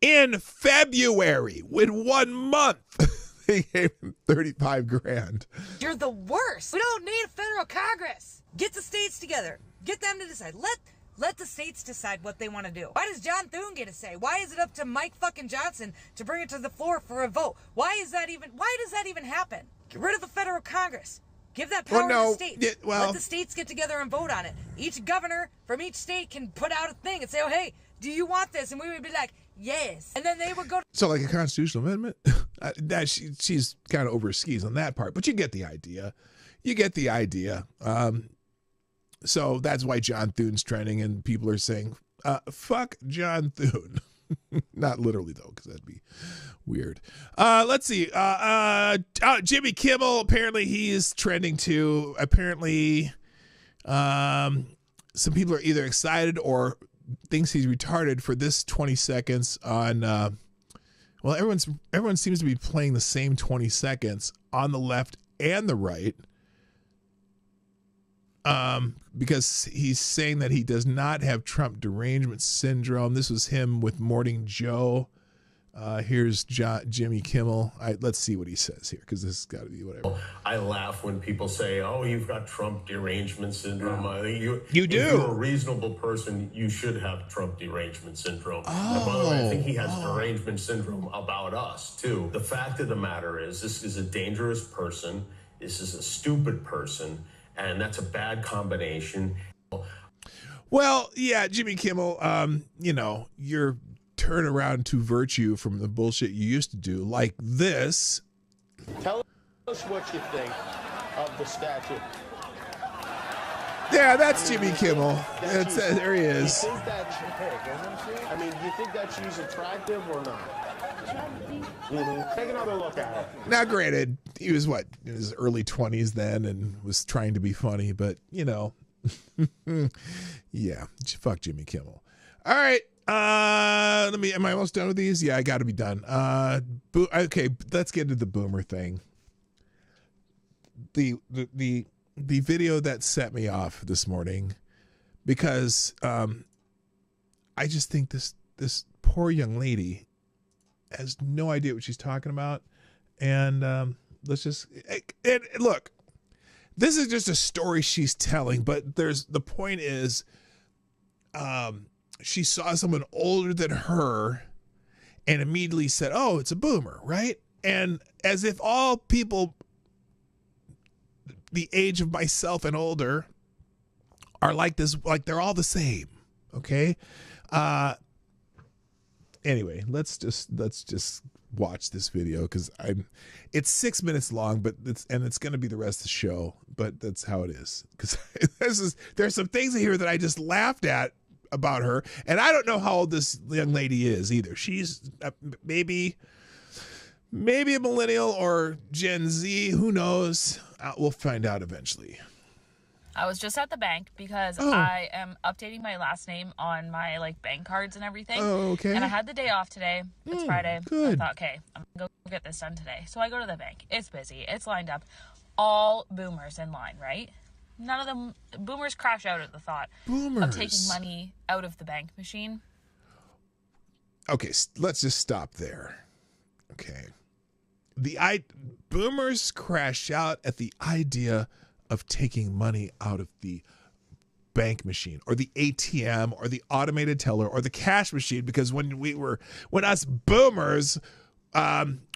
in February. In 1 month, they gave him $35,000. You're the worst. We don't need a federal Congress. Get the states together. Get them to decide. Let the states decide what they want to do. Why does John Thune get a say? Why is it up to Mike fucking Johnson to bring it to the floor for a vote? Why does that even happen? Get rid of the federal Congress. Give that power to the states. Let the states get together and vote on it. Each governor from each state can put out a thing and say, oh, hey, do you want this? And we would be like, yes. And then they would go. So like a constitutional amendment? She's kind of over her skis on that part, but you get the idea. So that's why John Thune's trending, and people are saying, fuck John Thune. Not literally, though, because that'd be weird. Let's see. Jimmy Kimmel, apparently he is trending too. Apparently, some people are either excited or thinks he's retarded for this 20 seconds on, well, everyone seems to be playing the same 20 seconds on the left and the right. Because he's saying that he does not have Trump derangement syndrome. This was him with Morning Joe. Here's Jimmy Kimmel. Let's see what he says here, because this has got to be whatever. I laugh when people say, oh, you've got Trump derangement syndrome. You do. If you're a reasonable person, you should have Trump derangement syndrome. And by the way, I think he has derangement syndrome about us, too. The fact of the matter is, this is a dangerous person. This is a stupid person. And that's a bad combination. Well, yeah, Jimmy Kimmel, you're turn around to virtue from the bullshit you used to do, like this. Tell us what you think of the statue. Yeah, that's Jimmy Kimmel. There he is. You think you think that she's attractive or not? Take another look at it. Now, granted, he was in his early 20s then, and was trying to be funny, but yeah, fuck Jimmy Kimmel. All right, am I almost done with these? Yeah, I got to be done. Okay, let's get into the boomer thing. The video that set me off this morning, because I just think this poor young lady has no idea what she's talking about. And look, this is just a story she's telling, but the point is, she saw someone older than her and immediately said, oh, it's a boomer, right? And as if all people the age of myself and older are like this, like they're all the same. Okay. Anyway, let's just watch this video, because it's 6 minutes long, but it's going to be the rest of the show, but that's how it is. Because there's some things here that I just laughed at about her, and I don't know how old this young lady is either. She's maybe Maybe a millennial or Gen Z. Who knows? We'll find out eventually. I was just at the bank because I am updating my last name on my bank cards and everything. Oh, okay. And I had the day off today. It's Friday. Good. I thought, okay, I'm going to go get this done today. So I go to the bank. It's busy. It's lined up. All boomers in line, right? None of them, boomers crash out at the thought of taking money out of the bank machine. Okay, let's just stop there. Okay. Boomers crash out at the idea of taking money out of the bank machine or the ATM or the automated teller or the cash machine, because when us boomers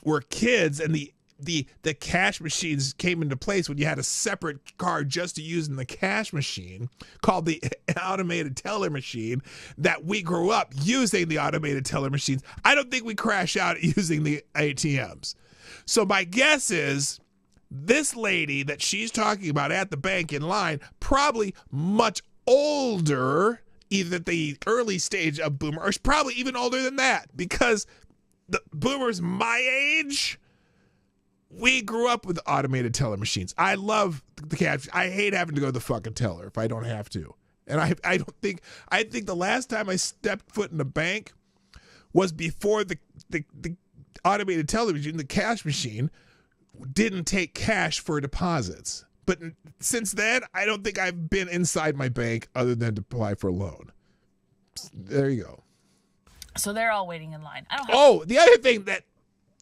were kids and the cash machines came into place, when you had a separate card just to use in the cash machine called the automated teller machine, that we grew up using the automated teller machines. I don't think we crash out using the ATMs. So my guess is this lady that she's talking about at the bank in line, probably much older, either at the early stage of boomer, or probably even older than that, because the boomers my age, we grew up with automated teller machines. I love the cash. I hate having to go to the fucking teller if I don't have to. And I think the last time I stepped foot in a bank was before the automated teller machine, the cash machine, didn't take cash for deposits. But since then, I don't think I've been inside my bank other than to apply for a loan. There you go. So they're all waiting in line. The other thing that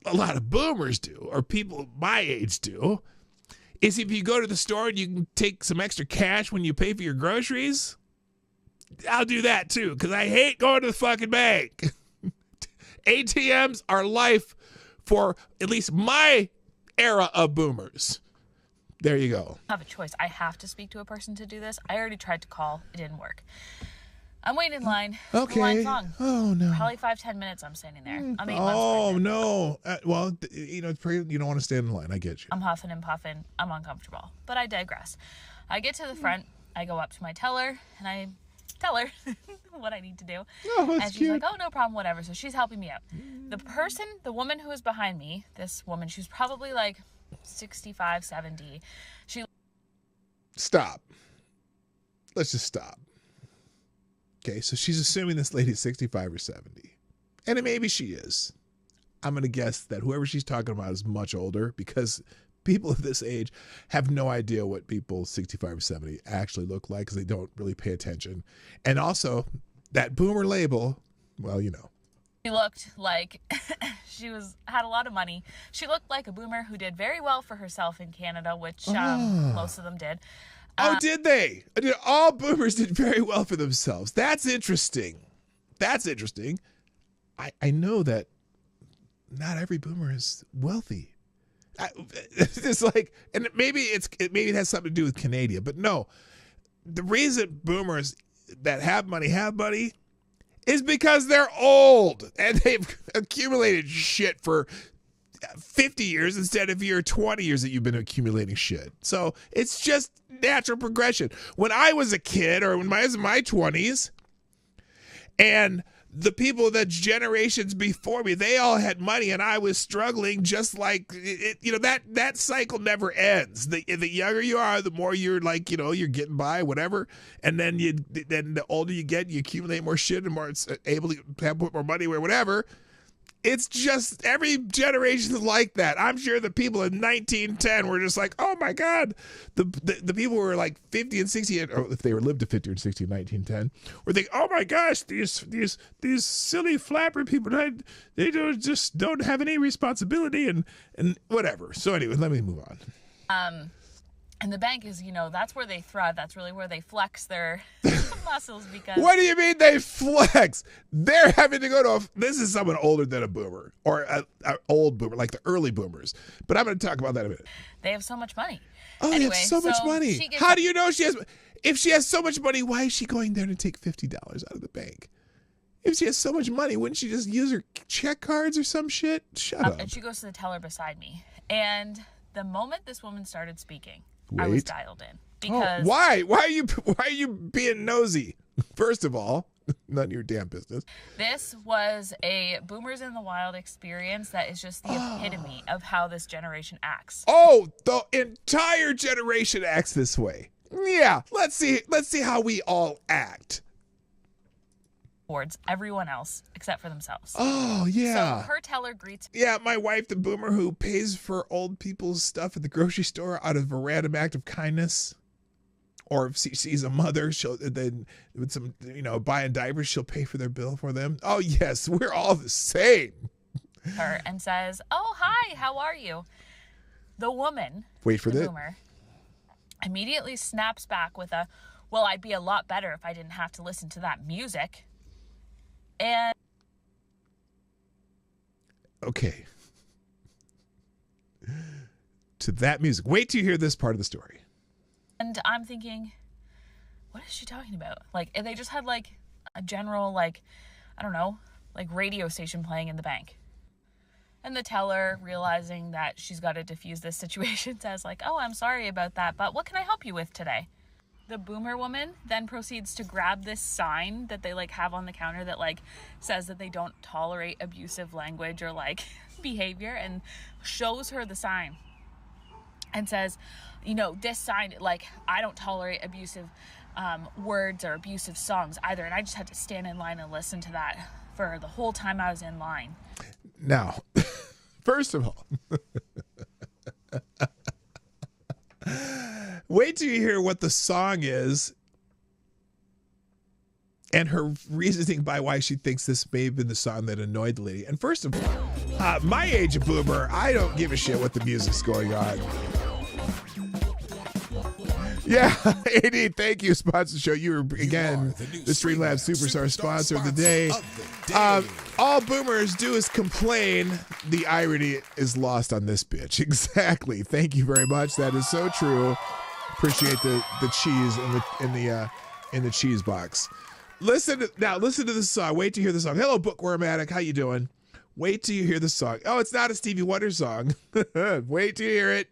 a lot of boomers do, or people my age do, is if you go to the store and you can take some extra cash when you pay for your groceries, I'll do that too, because I hate going to the fucking bank. ATMs are life for at least my era of boomers. There you go. I have a choice. I have to speak to a person to do this. I already tried to call. It didn't work. I'm waiting in line. Okay. The line's long. Oh, no. Probably 5-10 minutes I'm standing there. I'm 8 months Oh, pregnant. no. Well, you don't want to stand in line. I get you. I'm huffing and puffing. I'm uncomfortable. But I digress. I get to the front. I go up to my teller, and I tell her what I need to do. Oh, that's and she's cute. like, oh, no problem, whatever. So she's helping me out. The woman who was behind me, this woman, she was probably 65, 70. Stop. Let's just stop. Okay, so she's assuming this lady's 65 or 70. And maybe she is. I'm going to guess that whoever she's talking about is much older, because people of this age have no idea what people 65 or 70 actually look like, because they don't really pay attention. And also, that boomer label, well, you know. She looked like she had a lot of money. She looked like a boomer who did very well for herself in Canada, which most of them did. Did they? All boomers did very well for themselves. That's interesting. I know that not every boomer is wealthy. It's and maybe it has something to do with Canada, but no. The reason boomers that have money is because they're old and they've accumulated shit for 50 years instead of your 20 years that you've been accumulating shit. So it's just natural progression. When I was a kid, or when I was in my 20s, and the people that generations before me, they all had money and I was struggling, just like it, that cycle never ends. The younger you are, the more you're you're getting by, whatever. And then the older you get, you accumulate more shit and more able to put more money or whatever. It's just every generation is like that. I'm sure the people in 1910 were just like, oh my God. The people who were 50 and 60, or if they were lived to 50 or 60 in 1910, were thinking, oh my gosh, these silly flapper people, they don't have any responsibility and whatever. So anyway, let me move on. And the bank is, that's where they thrive. That's really where they flex their muscles, because... What do you mean they flex? They're having to go to this is someone older than a boomer, or an old boomer, like the early boomers. But I'm going to talk about that in a minute. They have so much money. Oh, anyway, they have so much money. How do you know she has... If she has so much money, why is she going there to take $50 out of the bank? If she has so much money, wouldn't she just use her check cards or some shit? Shut up. And she goes to the teller beside me. And the moment this woman started speaking... Wait. I was dialed in because why are you being nosy? First of all, None of your damn business. This was a Boomers in the Wild experience that is just the epitome of how this generation acts. Oh, the entire generation acts this way. Yeah, let's see how we all act. Towards everyone else except for themselves. Oh, yeah. So her teller greets. Yeah, my wife, the boomer who pays for old people's stuff at the grocery store out of a random act of kindness. Or if she sees a mother, she'll then with some, buying diapers, she'll pay for their bill for them. Oh, yes, we're all the same. Her and says, "Oh, hi, how are you?" The woman, wait for the boomer, immediately snaps back with a, "Well, I'd be a lot better if I didn't have to listen to that music." And okay, to that music. Wait till you hear this part of the story. And I'm thinking, what is she talking about? Like, they just had like a general, like, I don't know, like radio station playing in the bank. And the teller, realizing that she's got to diffuse this situation, says like, "Oh, I'm sorry about that, but what can I help you with today?" The boomer woman then proceeds to grab this sign that they like have on the counter that like says that they don't tolerate abusive language or like behavior, and shows her the sign and says, "This sign, like, I don't tolerate abusive words or abusive songs either, and I just had to stand in line and listen to that for the whole time I was in line." Now, first of all, wait till you hear what the song is and her reasoning by why she thinks this may have been the song that annoyed the lady. And first of all, my age of boomer, I don't give a shit what the music's going on. Yeah, AD, thank you. Sponsor show. You were, again, the Streamlabs Superstar sponsor of the day. All boomers do is complain. The irony is lost on this bitch. Exactly. Thank you very much. That is so true. Appreciate the cheese in the cheese box. Listen to this song. Wait to hear the song. Hello, Bookworm Addict. How you doing? Wait till you hear the song. Oh, it's not a Stevie Wonder song. Wait till you hear it.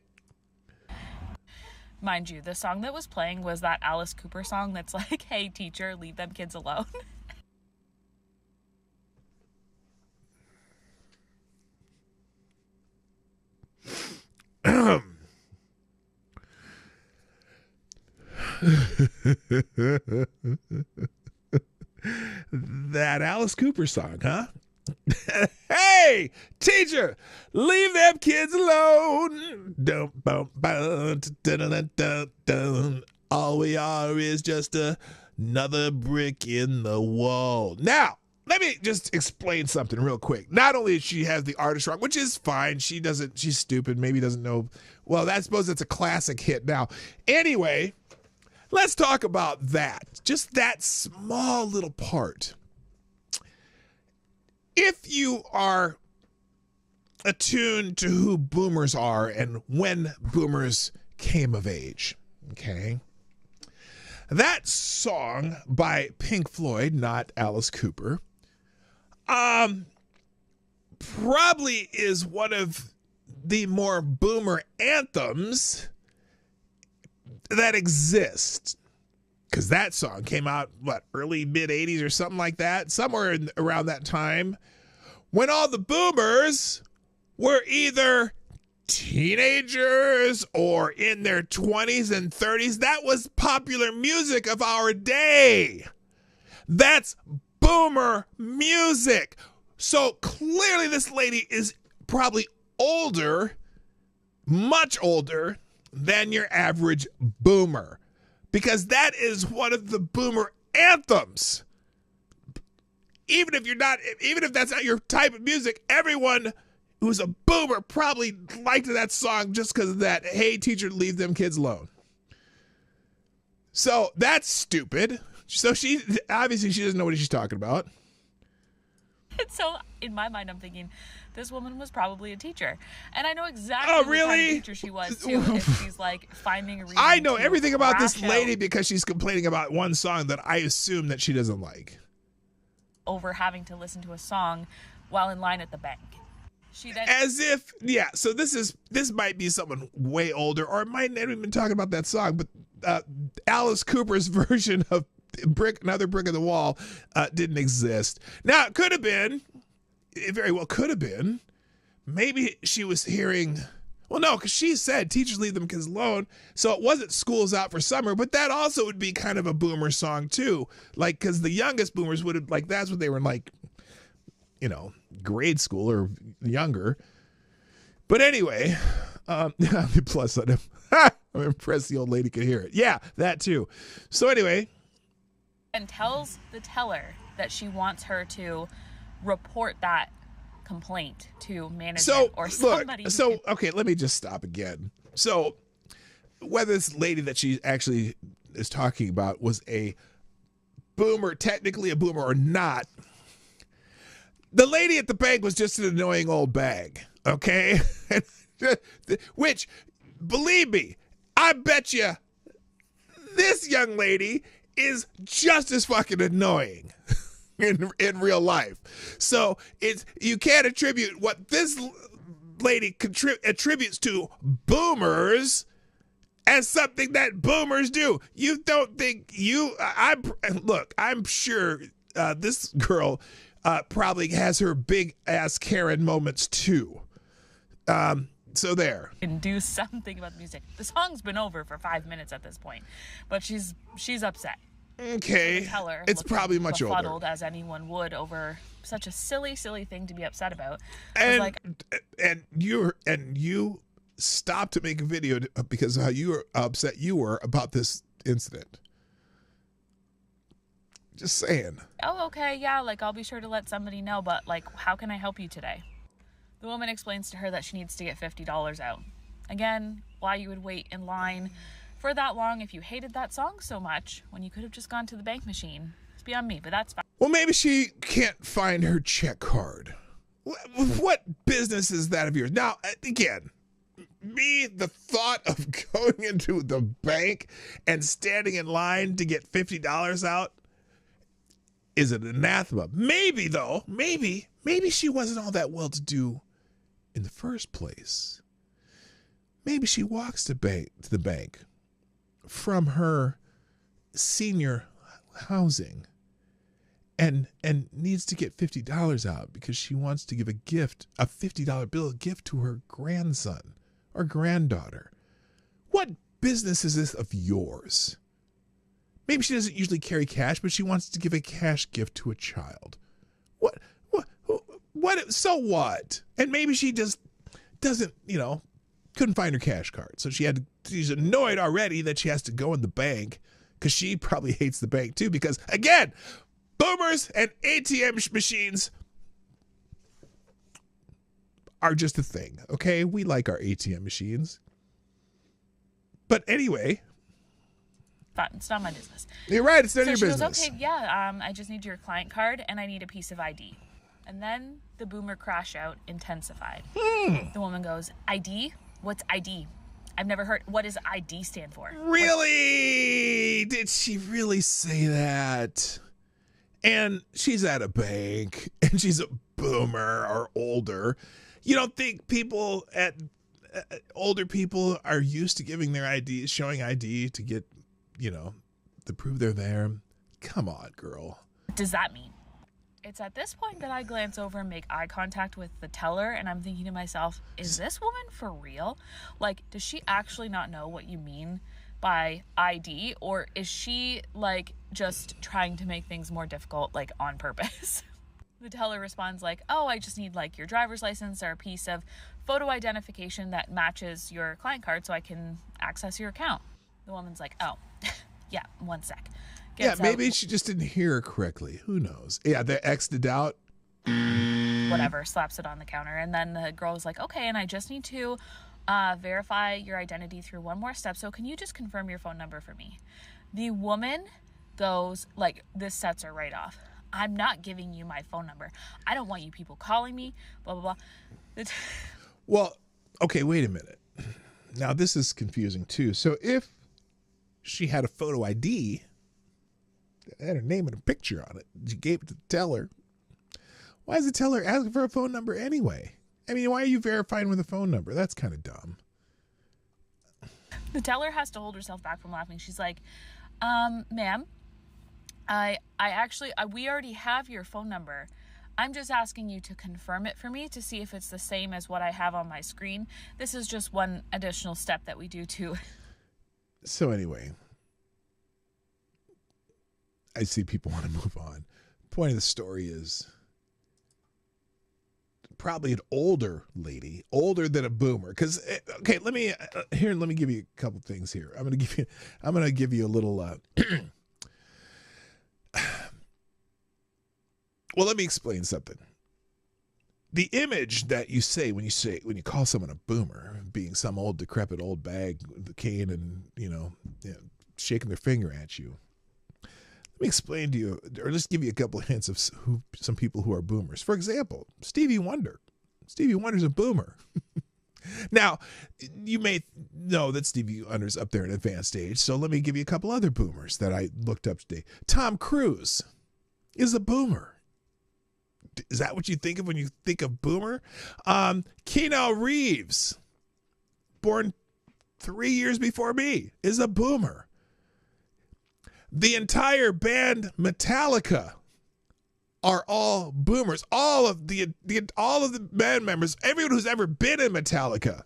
Mind you, the song that was playing was that Alice Cooper song that's like, "Hey teacher, leave them kids alone." That Alice Cooper song, huh? Hey, teacher, leave them kids alone. All we are is just another brick in the wall. Now, let me just explain something real quick. Not only does she have the artist wrong, which is fine. She's stupid, maybe doesn't know. Well, I suppose it's a classic hit now. Anyway, let's talk about that. Just that small little part. If you are attuned to who boomers are and when boomers came of age, okay? That song by Pink Floyd, not Alice Cooper, probably is one of the more boomer anthems that exist. Because that song came out, early, mid-'80s or something like that, somewhere around that time, when all the boomers were either teenagers or in their 20s and 30s. That was popular music of our day. That's boomer music. So clearly this lady is probably older, much older than your average boomer. Because that is one of the boomer anthems. Even if that's not your type of music, everyone who's a boomer probably liked that song just because of that, "Hey teacher, leave them kids alone." So that's stupid. So she doesn't know what she's talking about. So in my mind, I'm thinking, this woman was probably a teacher. And I know exactly what kind of teacher she was, too, if she's, finding a reason I know to everything about this lady out because she's complaining about one song that I assume that she doesn't like. Over having to listen to a song while in line at the bank. She then... So this might be someone way older, or it might not even been talking about that song, but Alice Cooper's version of another brick in the wall didn't exist. Now, it could have been, it very well could have been, maybe she was hearing, well, no, because she said teachers leave them kids alone, so it wasn't school's out for summer, but that also would be kind of a boomer song too. Like, because the youngest boomers would have, like, that's what they were in, like, you know, grade school or younger. But anyway, plus I'm impressed the old lady could hear it. Yeah, that too. So anyway. And tells the teller that she wants her to report that complaint to management or somebody. Okay, let me just stop again. So whether this lady that she actually is talking about was a boomer, technically a boomer or not, the lady at the bank was just an annoying old bag, okay? Which, believe me, I bet you this young lady is just as fucking annoying in real life. So you can't attribute what this lady attributes to boomers as something that boomers do. You don't think I'm sure this girl probably has her big ass Karen moments too. So there. And do something about the music. The song's been over for 5 minutes at this point, but she's upset. Okay. Tell her it's probably much older. Befuddled as anyone would over such a silly thing to be upset about. And you stopped to make a video because of how upset you were about this incident. Just saying. Oh, okay, yeah, like I'll be sure to let somebody know, but like, how can I help you today? The woman explains to her that she needs to get $50 out. Again, why you would wait in line for that long if you hated that song so much when you could have just gone to the bank machine. It's beyond me, but that's fine. Well, maybe she can't find her check card. What business is that of yours? Now, again, the thought of going into the bank and standing in line to get $50 out is an anathema. Maybe, though, maybe she wasn't all that well-to-do in the first place. Maybe she walks to the bank from her senior housing and needs to get $50 out because she wants to give a $50 bill gift to her grandson or granddaughter. What business is this of yours? Maybe she doesn't usually carry cash, but she wants to give a cash gift to a child. What? So what? And maybe she just doesn't, couldn't find her cash card. So she's annoyed already that she has to go in the bank because she probably hates the bank too. Because again, boomers and ATM machines are just a thing. Okay. We like our ATM machines. But anyway. It's not my business. You're right. It's none of your business. Goes, okay, yeah, I just need your client card and I need a piece of ID. And then the boomer crash out intensified. The woman goes, ID? What's ID? I've never heard. What does ID stand for? Really? Did she really say that? And she's at a bank and she's a boomer or older. You don't think people older people are used to giving their ID, showing ID to get, to prove they're there? Come on, girl. What does that mean? It's at this point that I glance over and make eye contact with the teller, and I'm thinking to myself, is this woman for real? Like, does she actually not know what you mean by ID, or is she, like, just trying to make things more difficult, like, on purpose? The teller responds like, oh, I just need, like, your driver's license or a piece of photo identification that matches your client card so I can access your account. The woman's like, oh, yeah, one sec. Maybe she just didn't hear her correctly. Who knows? Yeah, they X'd it out. Whatever, slaps it on the counter. And then the girl is like, okay, and I just need to verify your identity through one more step. So can you just confirm your phone number for me? The woman goes, like, this sets her right off. I'm not giving you my phone number. I don't want you people calling me, blah, blah, blah. Well, okay, wait a minute. Now, this is confusing, too. So if she had a photo ID, it had her name and a picture on it, she gave it to the teller, why is the teller asking for a phone number anyway? I mean, why are you verifying with a phone number? That's kind of dumb. The teller has to hold herself back from laughing. She's like, ma'am, we already have your phone number. I'm just asking you to confirm it for me to see if it's the same as what I have on my screen. This is just one additional step that we do too. So anyway, I see people want to move on. Point of the story is probably an older lady, older than a boomer. Because okay, let me give you a couple things here. I'm gonna give you a little. Well, let me explain something. The image that you say when you call someone a boomer, being some old decrepit old bag with a cane and shaking their finger at you. Let me explain to you, or just give you a couple of hints of some people who are boomers. For example, Stevie Wonder. Stevie Wonder's a boomer. Now, you may know that Stevie Wonder's up there in advanced age, so let me give you a couple other boomers that I looked up today. Tom Cruise is a boomer. Is that what you think of when you think of boomer? Keanu Reeves, born 3 years before me, is a boomer. The entire band Metallica are all boomers. All of the band members, everyone who's ever been in Metallica,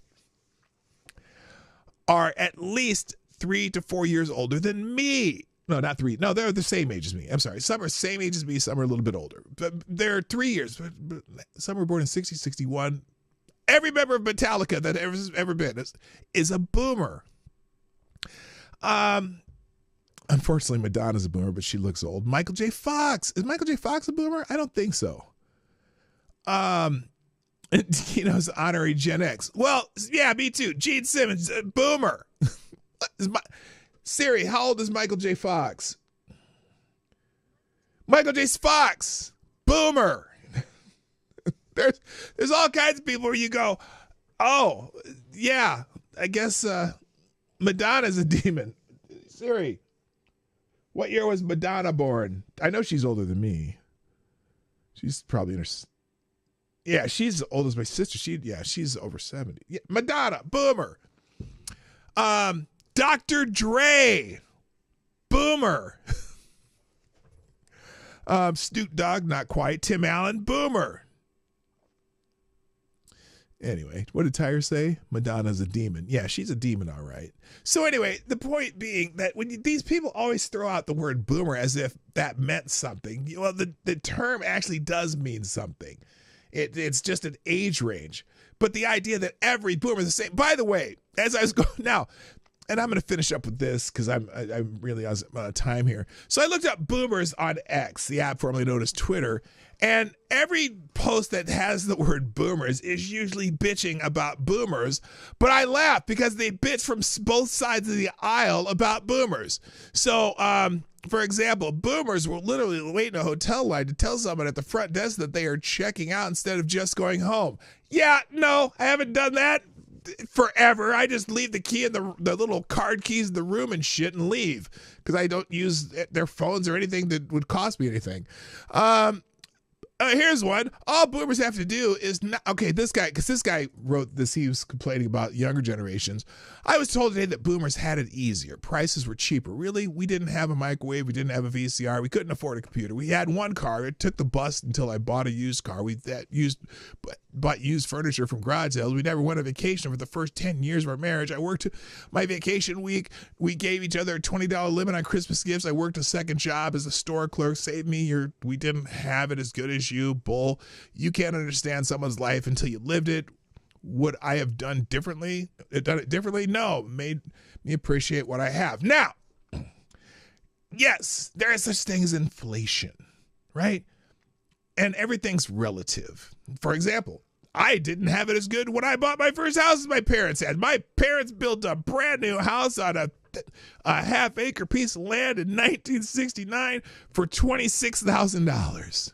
are at least 3 to 4 years older than me. No, not 3. No, they're the same age as me. I'm sorry. Some are same age as me. Some are a little bit older. But they're 3 years. Some were born in 60, 61. Every member of Metallica that has ever been is a boomer. Unfortunately, Madonna's a boomer, but she looks old. Michael J. Fox. Is Michael J. Fox a boomer? I don't think so. It's honorary Gen X. Well, yeah, me too. Gene Simmons, a boomer. Siri, how old is Michael J. Fox? Michael J. Fox, boomer. There's all kinds of people where you go, oh, yeah, I guess Madonna's a demon. Siri, what year was Madonna born? I know she's older than me. She's probably in her... Yeah, she's as old as my sister. She's over 70. Yeah, Madonna, boomer. Dr. Dre, boomer. Snoop Dogg, not quite. Tim Allen, boomer. Anyway, what did Tyre say? Madonna's a demon. Yeah, she's a demon, all right. So anyway, the point being that when these people always throw out the word boomer as if that meant something. Well, the term actually does mean something. It's just an age range. But the idea that every boomer is the same. By the way, as I was going now, and I'm going to finish up with this because I'm really out of time here. So I looked up boomers on X, the app formerly known as Twitter, and every post that has the word boomers is usually bitching about boomers. But I laugh because they bitch from both sides of the aisle about boomers. So, for example, boomers will literally wait in a hotel line to tell someone at the front desk that they are checking out instead of just going home. Yeah, no, I haven't done that forever. I just leave the key and the little card keys in the room and shit and leave because I don't use their phones or anything that would cost me anything. Here's one. All boomers have to do is not, okay, this guy wrote this. He was complaining about younger generations. I was told today that boomers had it easier. Prices were cheaper. Really? We didn't have a microwave. We didn't have a VCR. We couldn't afford a computer. We had one car. It took the bus until I bought a used car. We bought used furniture from garage sales. We never went on vacation for the first 10 years of our marriage. I worked my vacation week. We gave each other a $20 limit on Christmas gifts. I worked a second job as a store clerk. Saved me. We didn't have it as good as you, bull. You can't understand someone's life until you lived it. Would I have done it differently? No. Made me appreciate what I have. Now, yes, there is such thing as inflation, right? And everything's relative. For example, I didn't have it as good when I bought my first house as my parents had. My parents built a brand new house on a half-acre piece of land in 1969 for $26,000.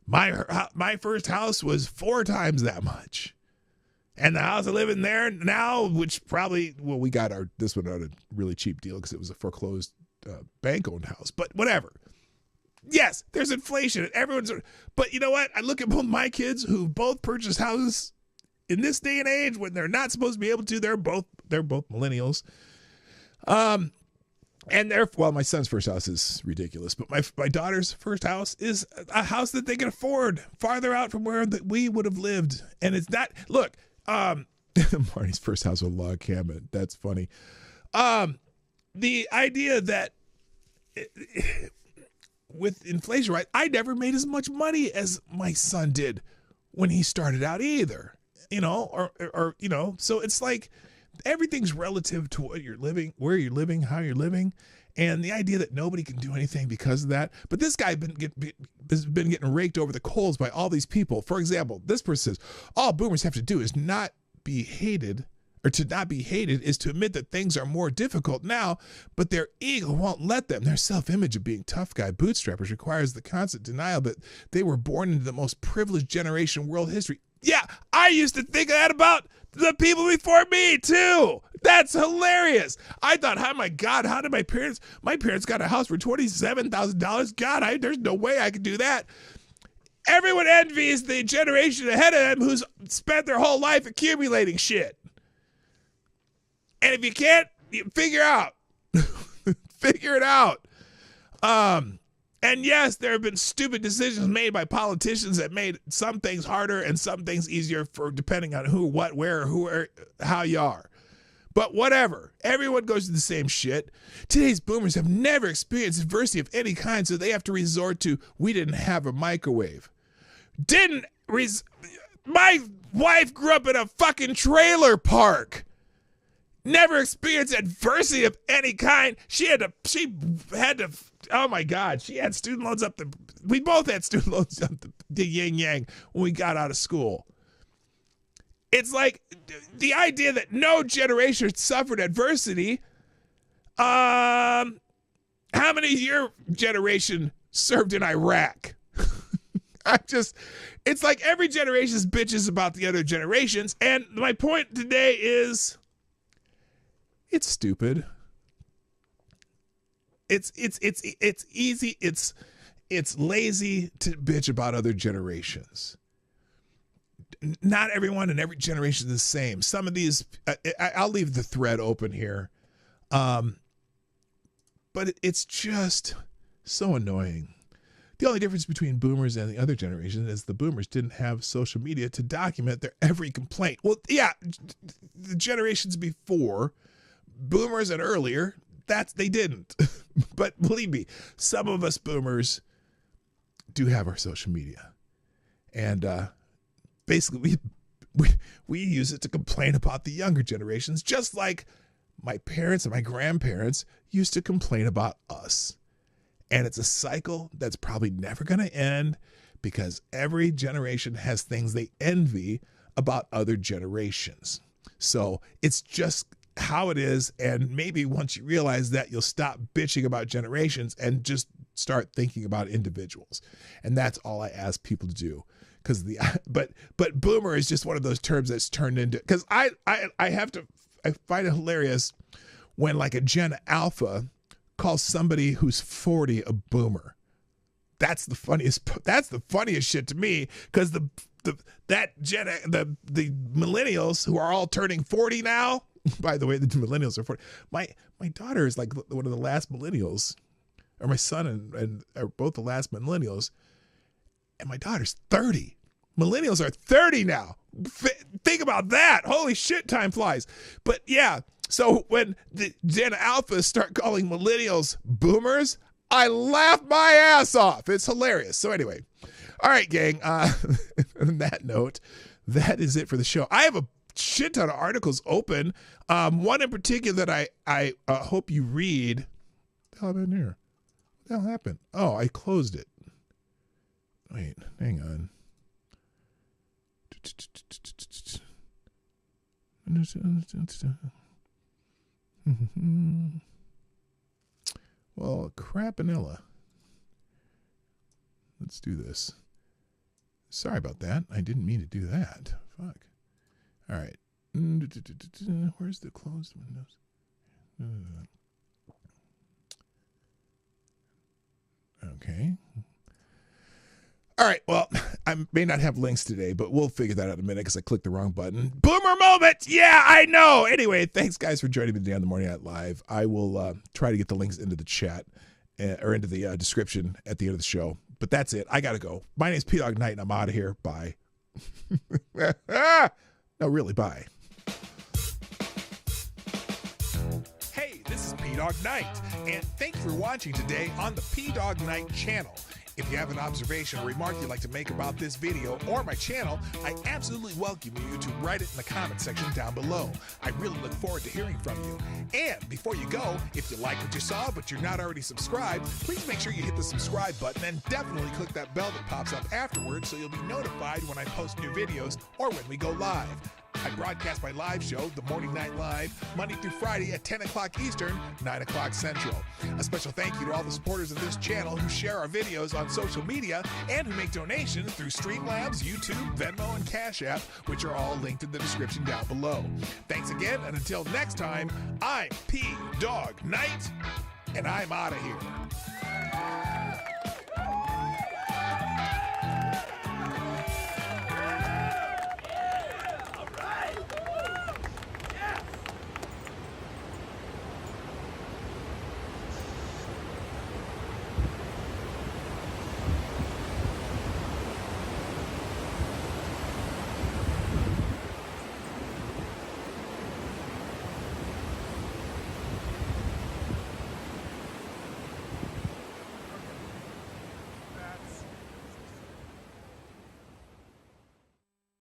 My first house was 4 times that much. And the house I live in there now, which probably, well, we got this one on a really cheap deal because it was a foreclosed bank-owned house. But whatever. Yes, there's inflation. But you know what? I look at both my kids who both purchased houses in this day and age when they're not supposed to be able to. They're both millennials. And well, my son's first house is ridiculous, but my daughter's first house is a house that they can afford, farther out from where we would have lived. And it's not, look, Marty's first house was a log cabin. That's funny. The idea that with inflation, right, I never made as much money as my son did when he started out either, or so it's like, everything's relative to what you're living, where you're living, how you're living, and the idea that nobody can do anything because of that. But this guy has been getting raked over the coals by all these people. For example, this person says, all boomers have to do is not be hated, or to not be hated is to admit that things are more difficult now, but their ego won't let them. Their self-image of being tough guy bootstrappers requires the constant denial that they were born into the most privileged generation in world history. Yeah, I used to think that about the people before me too. That's hilarious. I thought, oh my God, how did my parents got a house for $27,000. God, there's no way I could do that. Everyone envies the generation ahead of them who's spent their whole life accumulating shit. And if you can't, figure out. Figure it out. And yes, there have been stupid decisions made by politicians that made some things harder and some things easier for depending on who, what, where, how you are. But whatever. Everyone goes through the same shit. Today's boomers have never experienced adversity of any kind, so they have to resort to, we didn't have a microwave. My wife grew up in a fucking trailer park. Never experienced adversity of any kind. She had to, oh my God, she had student loans we both had student loans up the yin yang when we got out of school. It's like the idea that no generation suffered adversity. How many of your generation served in Iraq? It's like every generation's bitches about the other generations. And my point today is, it's stupid. It's easy. It's lazy to bitch about other generations. Not everyone in every generation is the same. Some of these, I'll leave the thread open here. But it's just so annoying. The only difference between boomers and the other generation is the boomers didn't have social media to document their every complaint. Well, yeah, the generations before, boomers and earlier, they didn't. But believe me, some of us boomers do have our social media. And basically we use it to complain about the younger generations, just like my parents and my grandparents used to complain about us. And it's a cycle that's probably never going to end, because every generation has things they envy about other generations. So it's just how it is. And maybe once you realize that, you'll stop bitching about generations and just start thinking about individuals. And that's all I ask people to do. Because but boomer is just one of those terms that's turned into, because I find it hilarious when like a Gen Alpha calls somebody who's 40 a boomer. That's the funniest shit to me, because the millennials who are all turning 40 now. By the way, the millennials are 40. My daughter is like one of the last millennials, or my son and are both the last millennials, and my daughter's 30. Millennials are 30 now. Think about that. Holy shit, time flies. But yeah, so when the Gen Alphas start calling millennials boomers, I laugh my ass off. It's hilarious. So anyway, all right, gang. On that note, that is it for the show. I have a shit ton of articles open. One in particular that I hope you read. What the hell happened here? What the hell happened? Oh, I closed it. Wait, hang on. Well, crapinilla. Let's do this. Sorry about that. I didn't mean to do that. Fuck. All right. Where's the closed windows? Okay. All right, well, I may not have links today, but we'll figure that out in a minute because I clicked the wrong button. Boomer moment! Yeah, I know! Anyway, thanks, guys, for joining me today on the Morning Night Live. I will try to get the links into the chat or into the description at the end of the show. But that's it. I got to go. My name's Dawg Knight, and I'm out of here. Bye. No, really, bye. Hey, this is Dawg Knight, and thank you for watching today on the Dawg Knight Channel. If you have an observation or remark you'd like to make about this video or my channel, I absolutely welcome you to write it in the comment section down below. I really look forward to hearing from you. And before you go, if you like what you saw but you're not already subscribed, please make sure you hit the subscribe button and definitely click that bell that pops up afterwards so you'll be notified when I post new videos or when we go live. I broadcast my live show, The Morning Night Live, Monday through Friday at 10 o'clock Eastern, 9 o'clock Central. A special thank you to all the supporters of this channel who share our videos on social media and who make donations through Streamlabs, YouTube, Venmo, and Cashapp, which are all linked in the description down below. Thanks again, and until next time, I'm Dawg Knight, and I'm out of here.